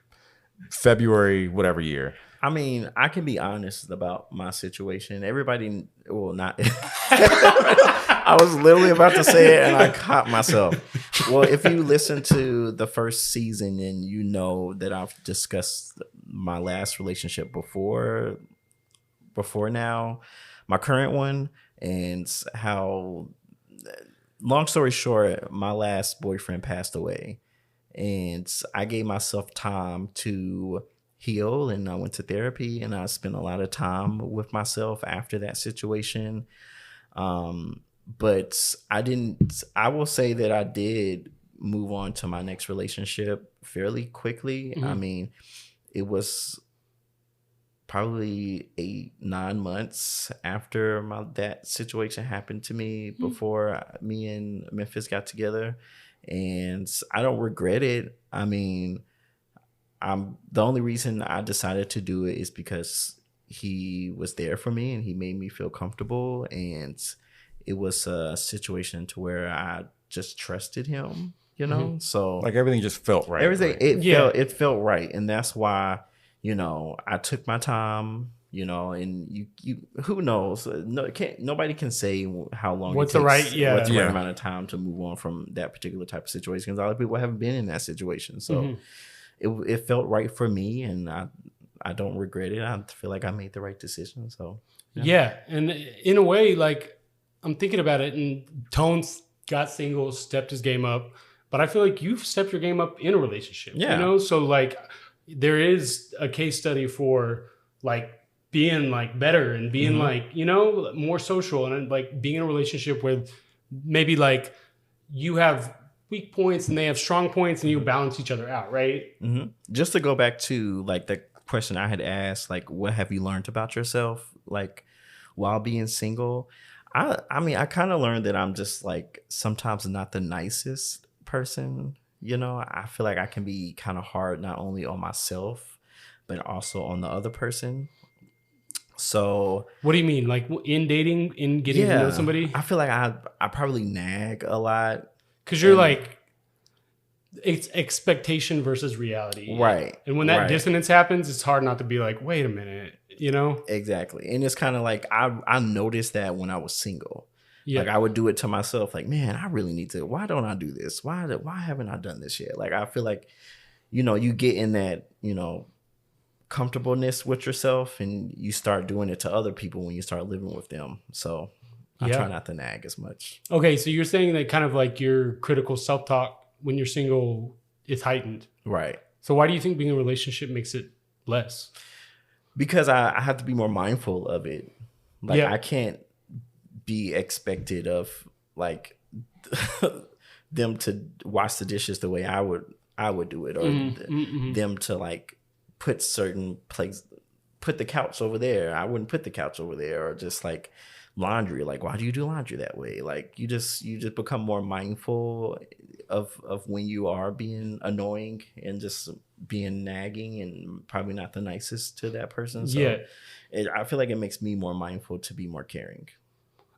February whatever year. I mean, I can be honest about my situation. Everybody, well, not. I was literally about to say it and I caught myself. Well, if you listen to the first season and you know that I've discussed my last relationship before before now, my current one, and how, long story short, my last boyfriend passed away, and I gave myself time to heal, and I went to therapy, and I spent a lot of time with myself after that situation. But I will say that I did move on to my next relationship fairly quickly. I mean, it was probably 8-9 months after that situation happened to me before me and Memphis got together, and I don't regret it. I mean, the only reason I decided to do it is because he was there for me and he made me feel comfortable, and it was a situation to where I just trusted him, you know. So like everything just felt right. Everything right? it felt right, and that's why, you know, I took my time, you know, and you who knows? Nobody can say how long what's it the takes, right what's the right amount of time to move on from that particular type of situation. Because a lot of people haven't been in that situation, so it felt right for me, and I don't regret it. I feel like I made the right decision. So yeah, and in a way, like, I'm thinking about it, and Tones got single, stepped his game up, but I feel like you've stepped your game up in a relationship. Yeah. You know, so like there is a case study for like being like better and being like, you know, more social, and like being in a relationship with maybe like you have weak points and they have strong points, and you balance each other out, right? Just to go back to like the question I had asked, like, what have you learned about yourself, like, while being single? I mean, I kind of learned that I'm just like sometimes not the nicest person. You know, I feel like I can be kind of hard, not only on myself, but also on the other person. So what do you mean? Like in dating, in getting to know somebody? I feel like I probably nag a lot. Because you're like, it's expectation versus reality. Right. And when that dissonance happens, it's hard not to be like, wait a minute, you know? Exactly. And it's kind of like, I noticed that when I was single. Yeah. Like I would do it to myself, like, man, I really need to, why don't I do this? Why haven't I done this yet? Like, I feel like, you know, you get in that, you know, comfortableness with yourself, and you start doing it to other people when you start living with them. So I try not to nag as much. Okay. So you're saying that kind of like your critical self-talk when you're single is heightened. Right. So why do you think being in a relationship makes it less? Because I have to be more mindful of it. Like I can't be expected of like them to wash the dishes the way I would do it, or them to like put the couch over there. I wouldn't put the couch over there, or just like laundry. Like, why do you do laundry that way? Like you just become more mindful of when you are being annoying and just being nagging and probably not the nicest to that person. So I feel like it makes me more mindful to be more caring.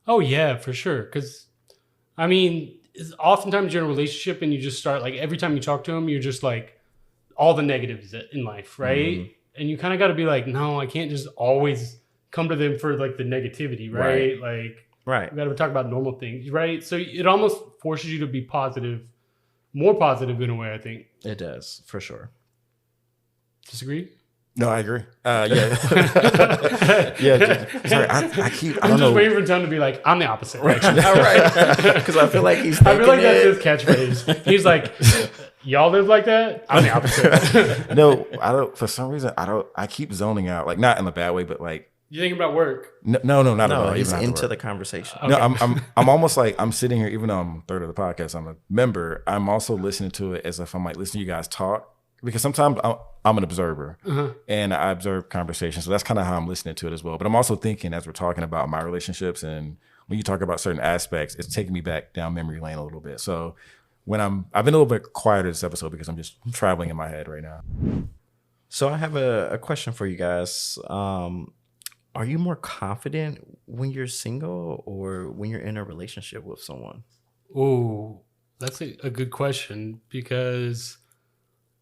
Oh yeah, for sure. Because I mean, oftentimes you're in a relationship and you just start like every time you talk to them, you're just like all the negatives in life, right? And you kind of got to be like, no, I can't just always come to them for like the negativity, right? Like, we got to talk about normal things, right? So it almost forces you to be positive, more positive in a way, I think. It does, for sure. Disagree? No, I agree. Yeah. Sorry, I'm just waiting for Tom to be like, I'm the opposite. Right. Because I feel like he's I feel like that's his catchphrase. He's like, y'all live like that? I'm the opposite. No, I don't. For some reason, I keep zoning out. Like, not in a bad way, but like, you thinking about work? No, not at all. He's into the conversation. Okay. No, I'm almost like I'm sitting here, even though I'm third of the podcast, I'm a member. I'm also listening to it as if I'm like listening to you guys talk, because sometimes I'm an observer and I observe conversations. So that's kind of how I'm listening to it as well. But I'm also thinking, as we're talking about my relationships, and when you talk about certain aspects, it's taking me back down memory lane a little bit. So when I've been a little bit quieter this episode because I'm just traveling in my head right now. So I have a question for you guys. Are you more confident when you're single or when you're in a relationship with someone? Oh, that's a good question, because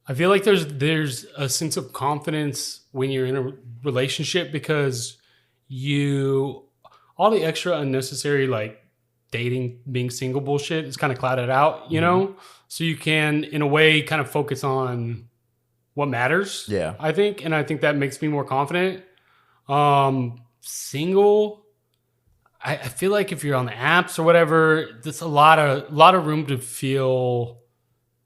I feel like there's a sense of confidence when you're in a relationship, because all the extra unnecessary like dating, being single bullshit is kind of clouded out, you know? So you can, in a way, kind of focus on what matters. Yeah. I think. And I think that makes me more confident. single, I feel like if you're on the apps or whatever, there's a lot of room to feel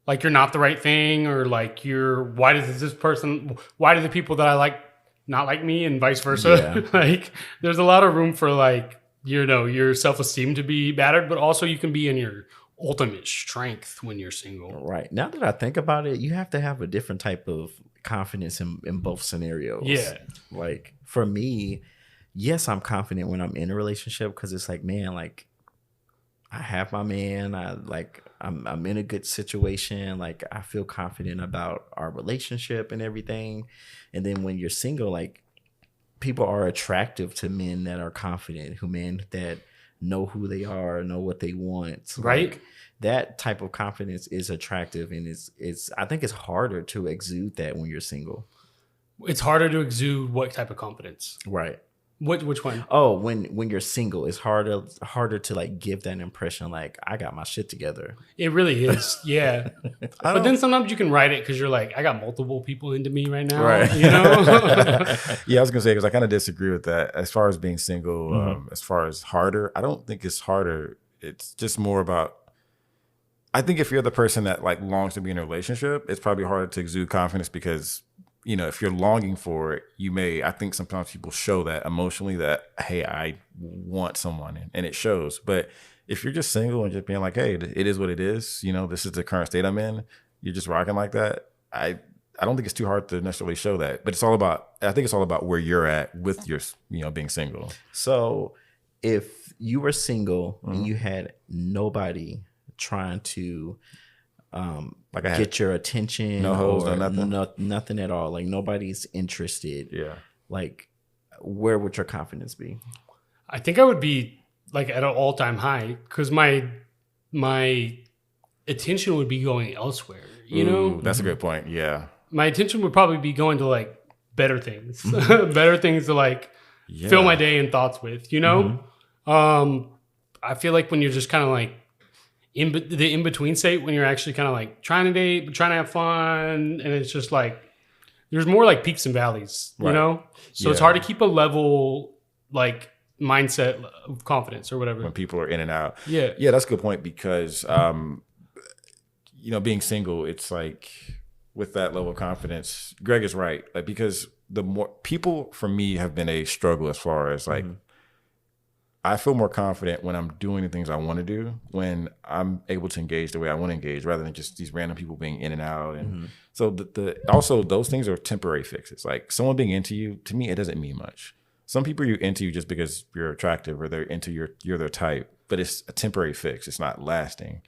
like you're not the right thing, or like why do the people that I like not like me, and vice versa. Yeah. Like there's a lot of room for like, your self-esteem to be battered, but also you can be in your ultimate strength when you're single. Right. Now that I think about it, you have to have a different type of confidence in both scenarios. Yeah. Like for me, yes, I'm confident when I'm in a relationship because it's like, man, like I have my man. I'm in a good situation. Like I feel confident about our relationship and everything. And then when you're single, like people are attractive to men that are confident, men that know who they are, know what they want. Right. Like, that type of confidence is attractive, and it's I think it's harder to exude that when you're single. It's harder to exude what type of confidence? Right. Which one? Oh, when you're single, it's harder to like give that impression like I got my shit together. It really is. Yeah. But then sometimes you can write it because you're like, I got multiple people into me right now. Right. You know? Yeah, I was gonna say, because I kind of disagree with that. As far as being single, as far as harder, I don't think it's harder. It's just more about, I think if you're the person that like longs to be in a relationship, it's probably harder to exude confidence because, if you're longing for it, I think sometimes people show that emotionally that, hey, I want someone, and it shows. But if you're just single and just being like, hey, it is what it is, this is the current state I'm in, you're just rocking like that. I don't think it's too hard to necessarily show that. But I think it's all about where you're at with your, being single. So if you were single and you had nobody trying to get your attention, no hoes, or no nothing, nothing at all, like nobody's interested, like where would your confidence be? I think I would be like at an all-time high because my attention would be going elsewhere. That's a good point. Yeah, my attention would probably be going to like better things, better things to like fill my day and thoughts with. I feel like when you're just kind of like in the in-between state, when you're actually kind of like trying to date, but trying to have fun, and it's just like there's more like peaks and valleys, So it's hard to keep a level like mindset of confidence or whatever when people are in and out. Yeah, that's a good point because being single, it's like with that level of confidence, Greg is right. Like because the more people for me have been a struggle as far as like. I feel more confident when I'm doing the things I want to do, when I'm able to engage the way I want to engage, rather than just these random people being in and out. And so also those things are temporary fixes. Like someone being into you, to me, it doesn't mean much. Some people are into you just because you're attractive or they're into you're their type, but it's a temporary fix. It's not lasting,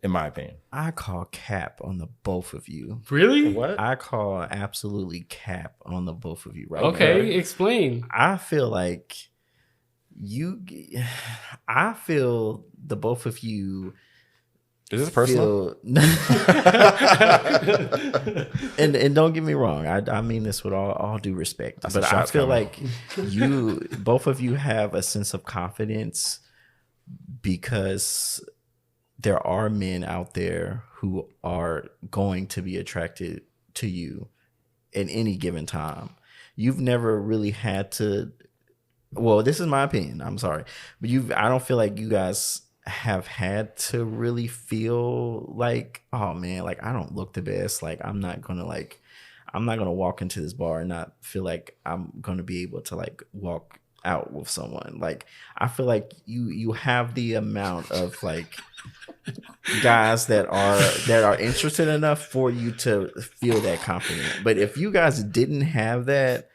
in my opinion. I call cap on the both of you. Really? What? I call absolutely cap on the both of you right Okay, now. explain. I feel like I feel the both of you. Is this personal? and don't get me wrong, I mean this with all due respect. That's but I feel like both of you have a sense of confidence because there are men out there who are going to be attracted to you at any given time. You've never really had to. Well, this is my opinion. I'm sorry, but I don't feel like you guys have had to really feel like, oh man, like I don't look the best. Like I'm not gonna walk into this bar and not feel like I'm gonna be able to like walk out with someone. Like I feel like you have the amount of like guys that are interested enough for you to feel that confident. But if you guys didn't have that,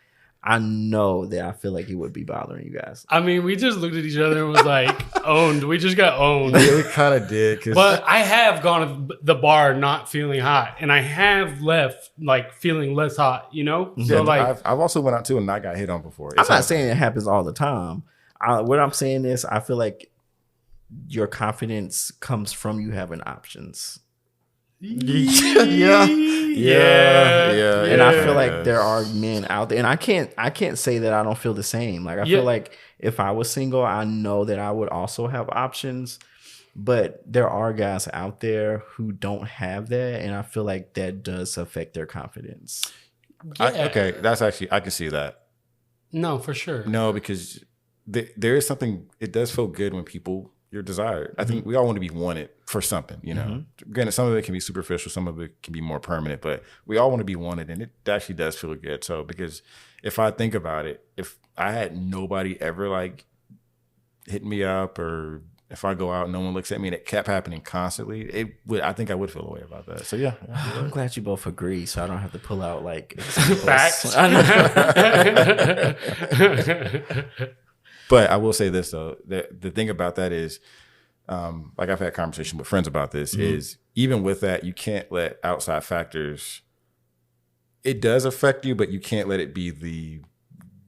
I know that I feel like it would be bothering you guys. I mean, we just looked at each other and was like, owned. We just got owned. Yeah, we kind of did. But I have gone to the bar not feeling hot, and I have left like feeling less hot, So Yeah, like, I've also went out too and not got hit on before. I'm not saying it happens all the time. What I'm saying is I feel like your confidence comes from you having options. Yeah. And I feel like there are men out there, and I can't say that I don't feel the same. Like I feel like if I was single, I know that I would also have options, but there are guys out there who don't have that, and I feel like that does affect their confidence. Okay, that's actually, I can see that. No, for sure. No, because there is something. It does feel good when you're desired. I think we all want to be wanted for something. Granted, some of it can be superficial, some of it can be more permanent, but we all want to be wanted, and it actually does feel good. So, because if I think about it, if I had nobody ever like hitting me up, or if I go out and no one looks at me, and it kept happening constantly, I think I would feel a way about that. So yeah. I'm glad you both agree, so I don't have to pull out like facts. But I will say this though, the thing about that is, like I've had conversation with friends about this, is even with that, you can't let outside factors. It does affect you, but you can't let it be the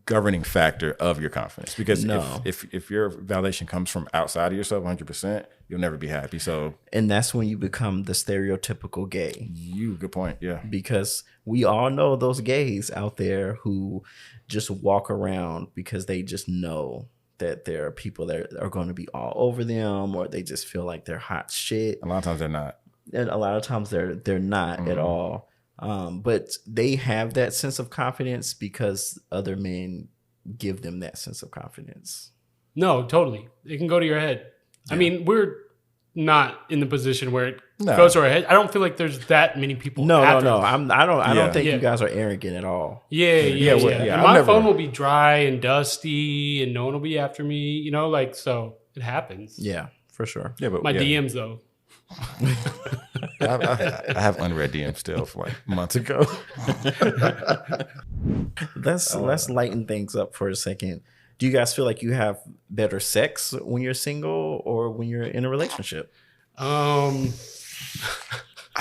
governing factor of your confidence, because if your validation comes from outside of yourself 100%, you'll never be happy. So, and that's when you become the stereotypical gay. Good point. Yeah, because we all know those gays out there who just walk around because they just know that there are people that are going to be all over them, or they just feel like they're hot shit. A lot of times they're not, and a lot of times they're not at all. But they have that sense of confidence because other men give them that sense of confidence. No, totally. It can go to your head. Yeah. I mean, we're not in the position where it goes to our head. I don't feel like there's that many people. No. I don't think you guys are arrogant at all. Yeah. My phone will be dry and dusty, and no one will be after me. So it happens. Yeah, for sure. Yeah, but my DMs though. I have unread DMs still from like months ago. Let's lighten things up for a second. Do you guys feel like you have better sex when you're single or when you're in a relationship? I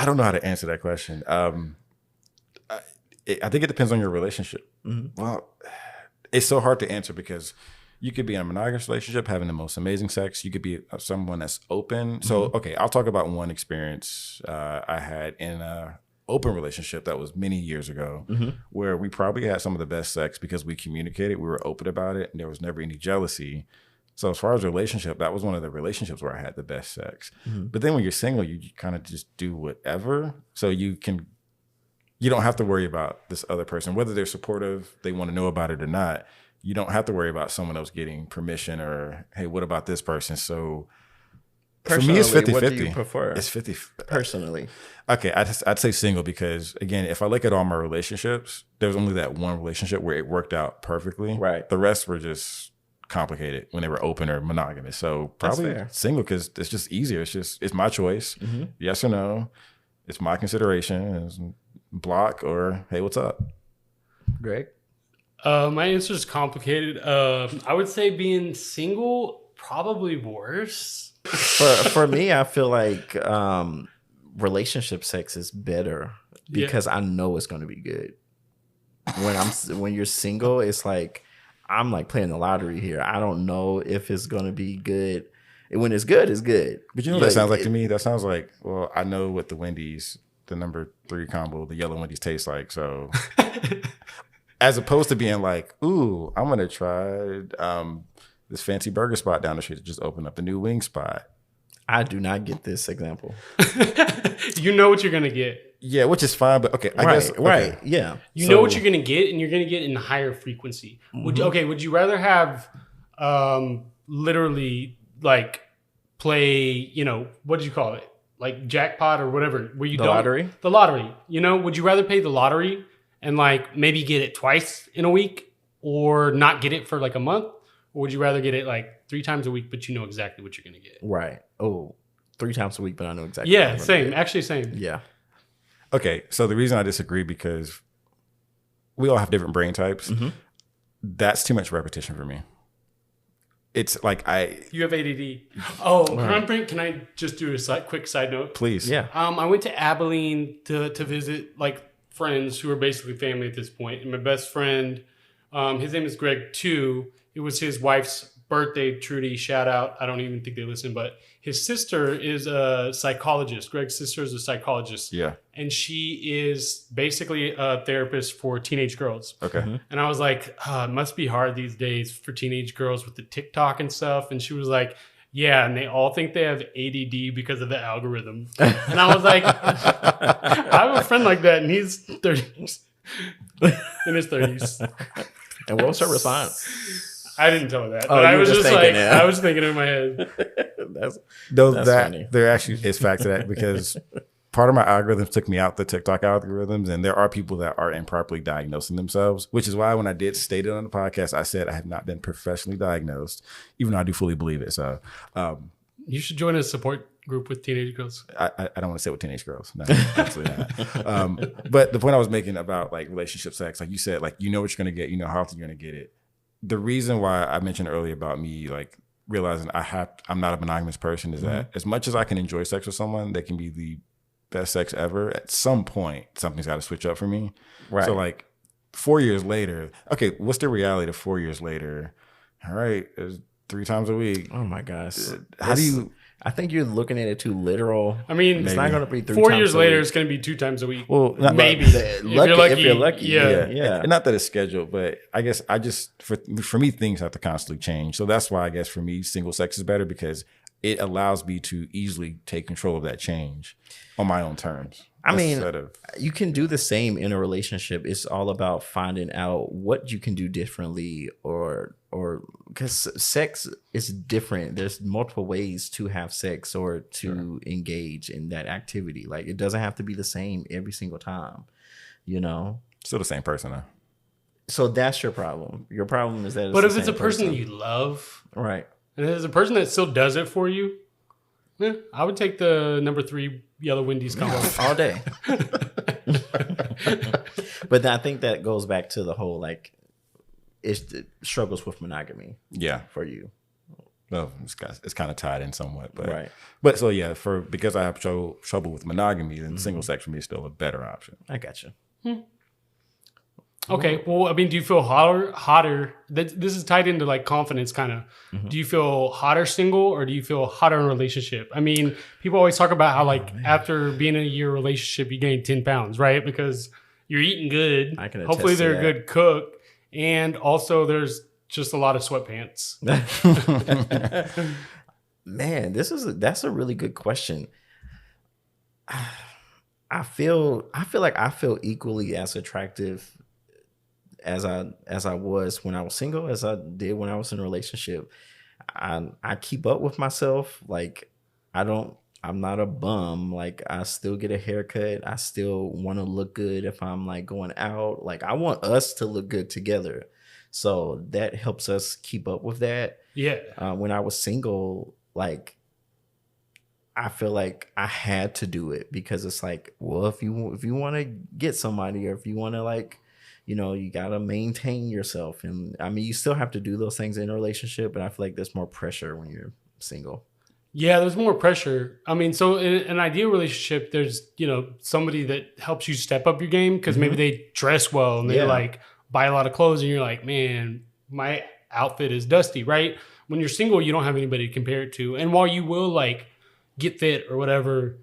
don't know how to answer that question. I think it depends on your relationship. Well, it's so hard to answer because you could be in a monogamous relationship having the most amazing sex. You could be someone that's open. So, okay, I'll talk about one experience I had in a open relationship that was many years ago, where we probably had some of the best sex because we communicated, we were open about it, and there was never any jealousy. So as far as relationship, that was one of the relationships where I had the best sex. But then when you're single, you kind of just do whatever. So you don't have to worry about this other person, whether they're supportive, they want to know about it or not. You don't have to worry about someone else getting permission or, hey, what about this person? So for me, it's 50-50. What do you prefer? It's 50. Personally. Okay, I'd say single because, again, if I look at all my relationships, there was only that one relationship where it worked out perfectly. Right. The rest were just complicated when they were open or monogamous. So probably single because it's just easier. It's my choice. Yes or no. It's my consideration. It's block or, hey, what's up? Greg? My answer is complicated. I would say being single, probably worse. For me, I feel like relationship sex is better because I know it's going to be good. When you're single, it's like I'm like playing the lottery here. I don't know if it's going to be good. When it's good, it's good. But you know what that sounds like to me? That sounds like, well, I know what the Wendy's, the number 3 combo, the yellow Wendy's tastes like. So as opposed to being like, ooh, I'm going to try this fancy burger spot down the street that just opened up, the new wing spot. I do not get this example. You know what you're going to get. Yeah, which is fine, but okay, I guess. Okay. Right, yeah. You know what you're going to get, and you're going to get in higher frequency. Would you rather have literally like play, what did you call it? Like jackpot or whatever, where you lottery? The lottery. Would you rather pay the lottery and like maybe get it twice in a week or not get it for like a month? Or would you rather get it like 3 times a week, but you know exactly what you're going to get? Right. Oh, 3 times a week, but I know exactly. Yeah, same. Actually, same. Yeah. Okay, so the reason I disagree because we all have different brain types. That's too much repetition for me. It's like You have ADD. Oh, can I just do a quick side note? Please. Yeah. I went to Abilene to visit like friends who are basically family at this point. And my best friend, his name is Greg too. It was his wife's birthday, Trudy, shout out. I don't even think they listen, but his sister is a psychologist. Greg's sister is a psychologist. Yeah. And she is basically a therapist for teenage girls. Okay. And I was like, it must be hard these days for teenage girls with the TikTok and stuff. And she was like, yeah, and they all think they have ADD because of the algorithm. And I was like, I have a friend like that, and he's 30s, in his 30s. And what was her response? I didn't tell her that. Oh, but I you were was just just thinking like, that. I was thinking in my head. That's funny. There actually is fact to that because part of my algorithms took me out the TikTok algorithms, and there are people that are improperly diagnosing themselves, which is why when I did state it on the podcast, I said I have not been professionally diagnosed, even though I do fully believe it. So you should join a support group with teenage girls. I don't want to say with teenage girls. No, absolutely not. But the point I was making about like relationship sex, like you said, like you know what you're going to get, you know how often you're going to get it. The reason why I mentioned earlier about me like realizing I'm not a monogamous person is that as much as I can enjoy sex with someone that can be the best sex ever, at some point something's got to switch up for me. Right. So like 4 years later, okay, what's the reality of 4 years later? All right, it's 3 times a week. Oh my gosh. How do you? I think you're looking at it too literal. I mean, it's not going to be 3 4 times years a later, week. it's going to be 2 times a week. Well, maybe if you're lucky. Yeah. And not that it's scheduled, but I guess I just for me things have to constantly change. So that's why I guess for me single sex is better because it allows me to easily take control of that change on my own terms. I mean, you can do the same in a relationship. It's all about finding out what you can do differently or because sex is different. There's multiple ways to have sex or to engage in that activity. Like it doesn't have to be the same every single time, you know? Still the same person though. So that's your problem. Your problem is that but if it's a person that you love, right? And there's a person that still does it for you, I would take the number 3 yellow Wendy's combo all day. But I think that goes back to the whole like it struggles with monogamy. Yeah, for you. Well, it's kind of tied in somewhat, but right. But so yeah, because I have trouble with monogamy, then single sex for me is still a better option. I gotcha. Okay, well, I mean, do you feel hotter? This is tied into like confidence, kind of. Do you feel hotter single or do you feel hotter in a relationship? I mean, people always talk about how like after being in a year relationship, you gain 10 pounds, right? Because you're eating good. I can Hopefully, attest to they're that. a good cook, and also there's just a lot of sweatpants. Man, that's a really good question. I feel like I feel equally as attractive as I was when I was single as I did when I was in a relationship. I keep up with myself. Like I'm not a bum. Like I still get a haircut. I still want to look good if I'm like going out. Like I want us to look good together. So that helps us keep up with that. Yeah. When I was single, like I feel like I had to do it because it's like, well, if you want to get somebody or if you want to like, you know, you got to maintain yourself. And I mean, you still have to do those things in a relationship, but I feel like there's more pressure when you're single. Yeah, there's more pressure. I mean, so in an ideal relationship, there's, you know, somebody that helps you step up your game because maybe they dress well and they like buy a lot of clothes and you're like, man, my outfit is dusty, right? When you're single, you don't have anybody to compare it to. And while you will like get fit or whatever,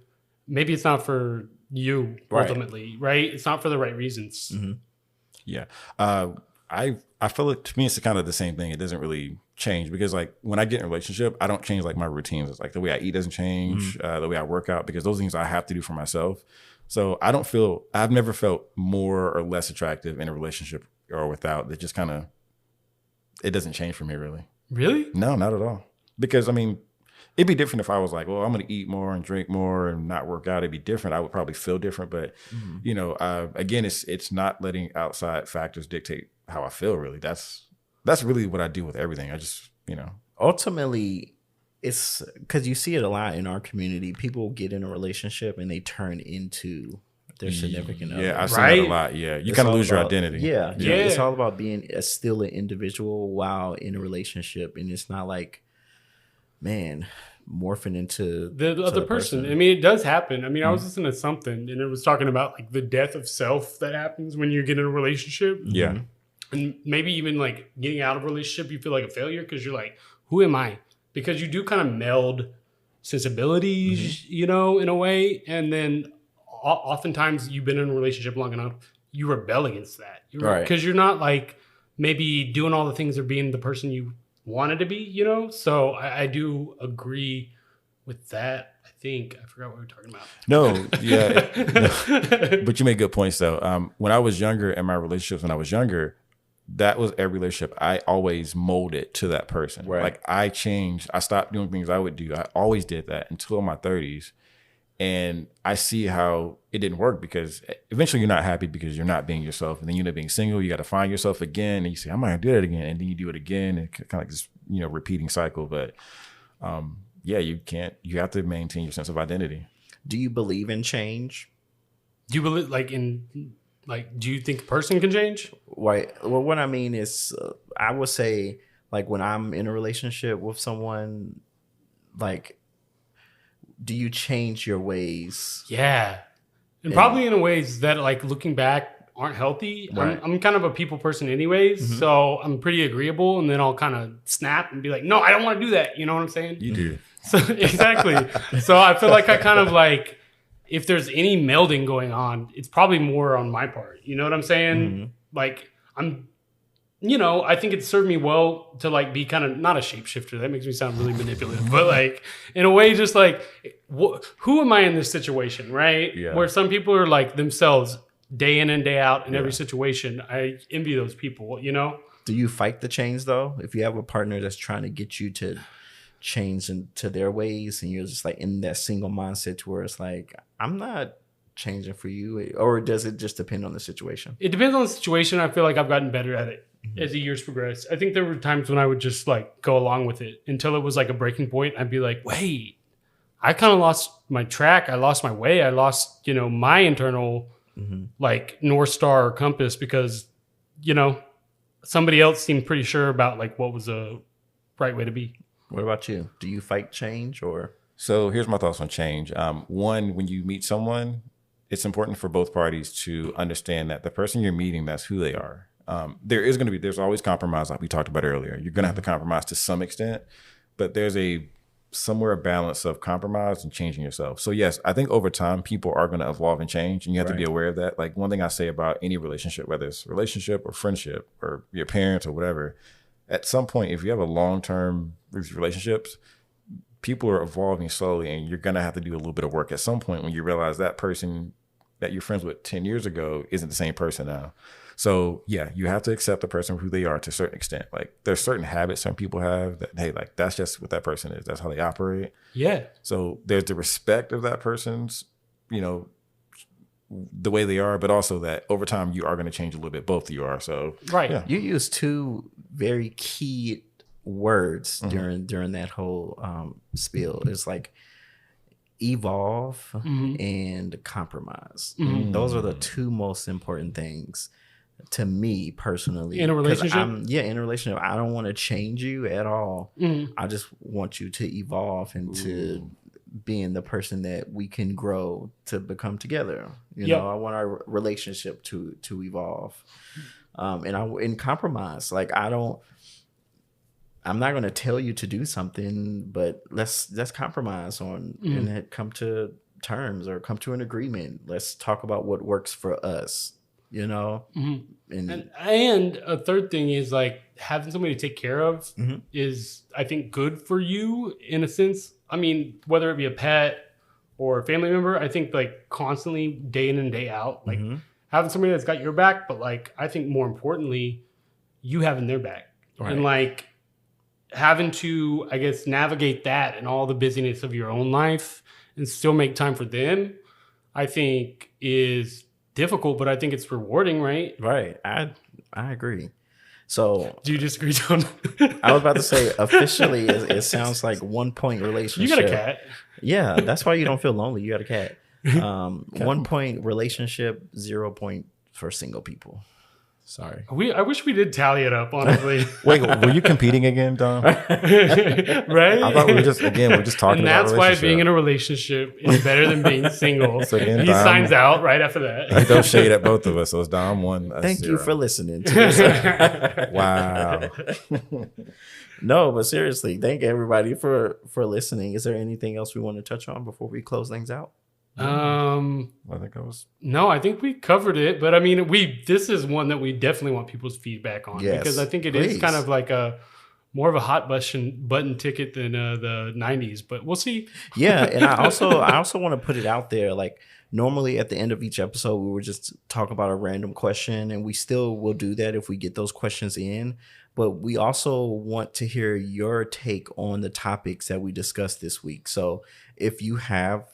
maybe it's not for you ultimately, right? It's not for the right reasons. Mm-hmm. Yeah. I feel like to me, it's kind of the same thing. It doesn't really change because like when I get in a relationship, I don't change like my routines. It's like the way I eat doesn't change, the way I work out, because those things I have to do for myself. So I've never felt more or less attractive in a relationship or without. It just kind of, it doesn't change for me really. Really? No, not at all. Because I mean, it'd be different if I was like, well, I'm going to eat more and drink more and not work out. It'd be different. I would probably feel different. But, you know, again, it's not letting outside factors dictate how I feel, really. That's really what I do with everything. I just, you know. Ultimately, it's because you see it a lot in our community. People get in a relationship and they turn into their significant other. Yeah, I've seen that a lot. Yeah, you kind of lose your identity. Yeah. It's all about being still an individual while in a relationship. And it's not like, man, morphing into the other person. I mean, it does happen. I mean, I was listening to something and it was talking about like the death of self that happens when you get in a relationship. Yeah. And maybe even like getting out of a relationship, you feel like a failure because you're like, who am I? Because you do kind of meld sensibilities, you know, in a way. And then oftentimes you've been in a relationship long enough, you rebel against that. Because you're not like maybe doing all the things or being the person you wanted to be, you know? So I do agree with that. I forgot what we were talking about. No, yeah. No. But you make good points though. When I was younger in my relationships, when I was younger, that was every relationship. I always molded to that person. Right. Like I changed. I stopped doing things I would do. I always did that until my 30s. And I see how it didn't work because eventually you're not happy because you're not being yourself. And then you end up being single. You got to find yourself again. And you say, I'm not going to do that again. And then you do it again. And kind of like this, repeating cycle. But you have to maintain your sense of identity. Do you believe in change? Do you believe do you think a person can change? Right. Well, what I mean is, I would say, like, when I'm in a relationship with someone, like, do you change your ways? Yeah. And probably in ways that, like, looking back aren't healthy. Right. I'm kind of a people person anyways, Mm-hmm. so I'm pretty agreeable, and then I'll kind of snap and be like, no, I don't want to do that. You know what I'm saying? You do. So, exactly. So I feel like I kind of like, if there's any melding going on, it's probably more on my part. You know what I'm saying? Mm-hmm. Like, I think it served me well to like be kind of not a shapeshifter. That makes me sound really manipulative, but like in a way, just like, who am I in this situation, right? Yeah. Where some people are like themselves day in and day out in every situation. I envy those people, Do you fight the change though? If you have a partner that's trying to get you to change into their ways, and you're just like in that single mindset to where it's like, I'm not changing for you, or does it just depend on the situation? It depends on the situation. I feel like I've gotten better at it as the years progress. I think there were times when I would just like go along with it until it was like a breaking point. I'd be like, wait, I kind of lost my track. I lost my way. I lost, my internal like North Star or compass because, somebody else seemed pretty sure about like what was a right way to be. What about you? Do you fight change or? So here's my thoughts on change. One, when you meet someone, it's important for both parties to understand that the person you're meeting, that's who they are. There's always compromise, like we talked about earlier. You're going to have to compromise to some extent, but there's somewhere a balance of compromise and changing yourself. So yes, I think over time, people are going to evolve and change, and you have to be aware of that. Like one thing I say about any relationship, whether it's a relationship or friendship or your parents or whatever, at some point, if you have a long-term relationships, people are evolving slowly, and you're going to have to do a little bit of work at some point when you realize that person that you're friends with 10 years ago isn't the same person now. So yeah, you have to accept the person for who they are to a certain extent. Like there's certain habits some people have that, hey, like that's just what that person is. That's how they operate. Yeah. So there's the respect of that person's, the way they are, but also that over time you are going to change a little bit. Both of you are. So right. Yeah. You use two very key words during that whole spiel. It's like evolve and compromise. Those are the two most important things to me personally. In a relationship? In a relationship. I don't want to change you at all. I just want you to evolve into being the person that we can grow to become together. I want our relationship to evolve. And compromise. Like I'm not going to tell you to do something, but let's compromise on and come to terms or come to an agreement. Let's talk about what works for us, And a third thing is like having somebody to take care of is, I think, good for you in a sense. I mean, whether it be a pet or a family member, I think like constantly day in and day out, like having somebody that's got your back, but like, I think more importantly, you having their back. Right. And like, having to, I guess, navigate that and all the busyness of your own life and still make time for them, I think is difficult, but I think it's rewarding, right? Right. I agree. So do you disagree, John? I was about to say, officially, it sounds like 1 point relationship. You got a cat. Yeah, that's why you don't feel lonely. You got a cat. 1 point relationship, 0 point for single people. Sorry. I wish we did tally it up, honestly. Wait, were you competing again, Dom? Right? I thought we're just talking and about that's why being in a relationship is better than being single. So again, he signs out right after that. He throws shade at both of us. So it's Dom 1. Thank 0. you for listening to this. Wow. No, but seriously, thank everybody for listening. Is there anything else we want to touch on before we close things out? I think I think we covered it, but I mean, this is one that we definitely want people's feedback on, because I think it is kind of like more of a hot button ticket than the 90s, but we'll see. Yeah, and I also want to put it out there. Like normally at the end of each episode, we would just talk about a random question, and we still will do that if we get those questions in. But we also want to hear your take on the topics that we discussed this week. So if you have,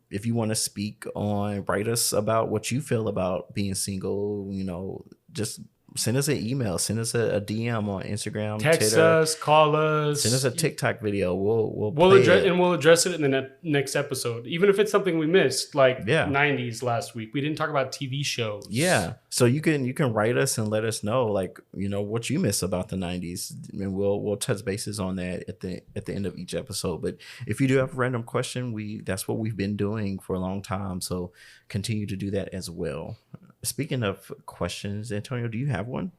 if you want to speak on, write us about what you feel about being single, you know, just send us an email, send us a DM on Instagram, text Twitter, us, call us, send us a TikTok video. We'll address it. And we'll address it in the next episode, even if it's something we missed, like 90s last week. We didn't talk about TV shows. Yeah, so you can write us and let us know, like, you know, what you miss about the 90s, and we'll touch bases on that at the end of each episode. But if you do have a random question, that's what we've been doing for a long time. So continue to do that as well. Speaking of questions, Antonio, do you have one?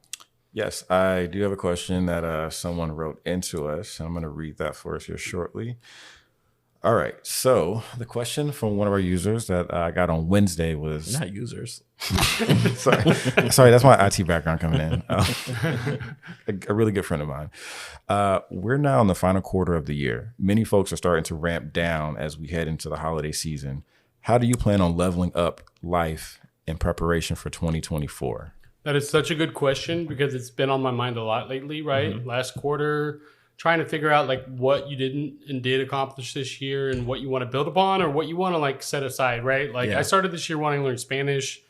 Yes, I do have a question that someone wrote into us. I'm going to read that for us here shortly. All right. So the question from one of our users that I got on Wednesday was... Not users. Sorry, that's my IT background coming in. A really good friend of mine. We're now in the final quarter of the year. Many folks are starting to ramp down as we head into the holiday season. How do you plan on leveling up life in preparation for 2024? That is such a good question because it's been on my mind a lot lately, right? Mm-hmm. Last quarter, trying to figure out like what you didn't and did accomplish this year and what you want to build upon or what you want to like set aside, right? Like I started this year wanting to learn Spanish.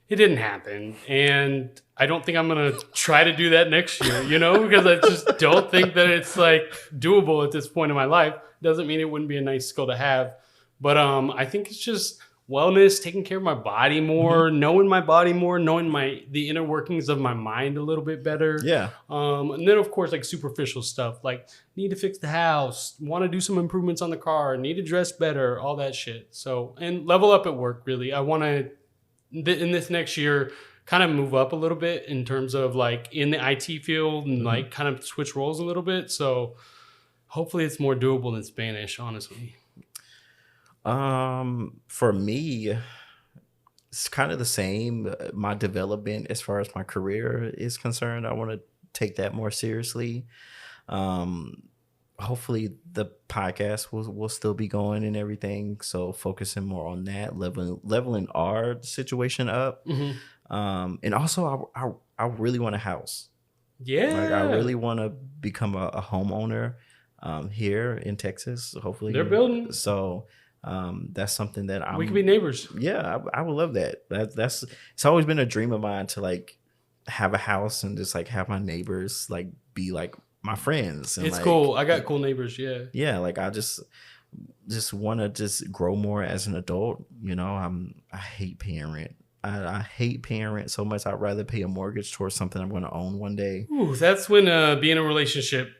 It didn't happen. And I don't think I'm going to try to do that next year, you know, because I just don't think that it's like doable at this point in my life. Doesn't mean it wouldn't be a nice skill to have. But I think it's just wellness, taking care of my body more, knowing my body more, knowing the inner workings of my mind a little bit better. Yeah. And then of course like superficial stuff like need to fix the house, want to do some improvements on the car, need to dress better, all that shit. So, and level up at work really. I want to in this next year kind of move up a little bit in terms of like in the IT field and like kind of switch roles a little bit. So hopefully it's more doable than Spanish, honestly. For me, it's kind of the same. My development as far as my career is concerned, I want to take that more seriously. Hopefully the podcast will still be going and everything. So focusing more on that, leveling our situation up. And also I really want a house. Yeah. Like I really want to become a homeowner here in Texas, hopefully. They're building. So that's something that we could be neighbors. Yeah, I would love that. That's it's always been a dream of mine to like have a house and just like have my neighbors like be like my friends. And it's like, cool. I got cool neighbors. Yeah. Yeah, like I just want to just grow more as an adult. You know, I hate paying rent. I hate paying rent so much. I'd rather pay a mortgage towards something I'm going to own one day. Ooh, that's when being in a relationship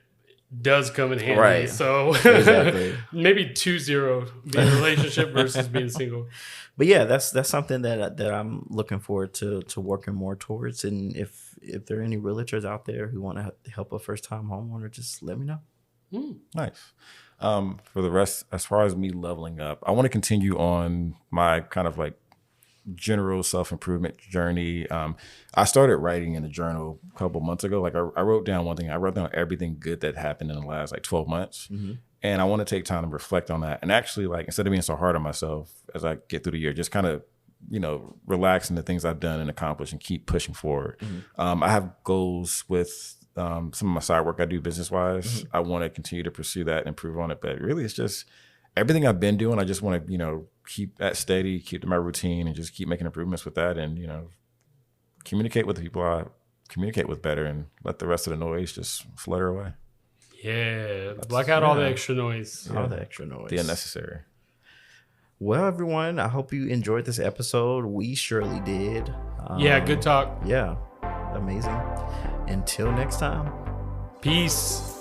does come in handy. Right. So exactly. Maybe 2-0 being in a relationship versus being single. But yeah, that's something that I'm looking forward to working more towards. And if there are any realtors out there who want to help a first time homeowner, just let me know. Nice. For the rest, as far as me leveling up, I want to continue on my kind of like general self-improvement journey. I started writing in a journal a couple months ago. Like I wrote down one thing. I wrote down everything good that happened in the last like 12 months. And I want to take time to reflect on that. And actually, like, instead of being so hard on myself as I get through the year, just kind of, you know, relax in the things I've done and accomplished and keep pushing forward. I have goals with some of my side work I do business-wise. I want to continue to pursue that and improve on it. But really, it's just everything I've been doing. I just want to, you know, keep that steady, keep to my routine, and just keep making improvements with that. And, you know, communicate with the people I communicate with better and let the rest of the noise just flutter away. Yeah, block out all the extra noise. All the extra noise. The unnecessary. Well, everyone, I hope you enjoyed this episode. We surely did. Yeah, good talk. Yeah, amazing. Until next time. Peace.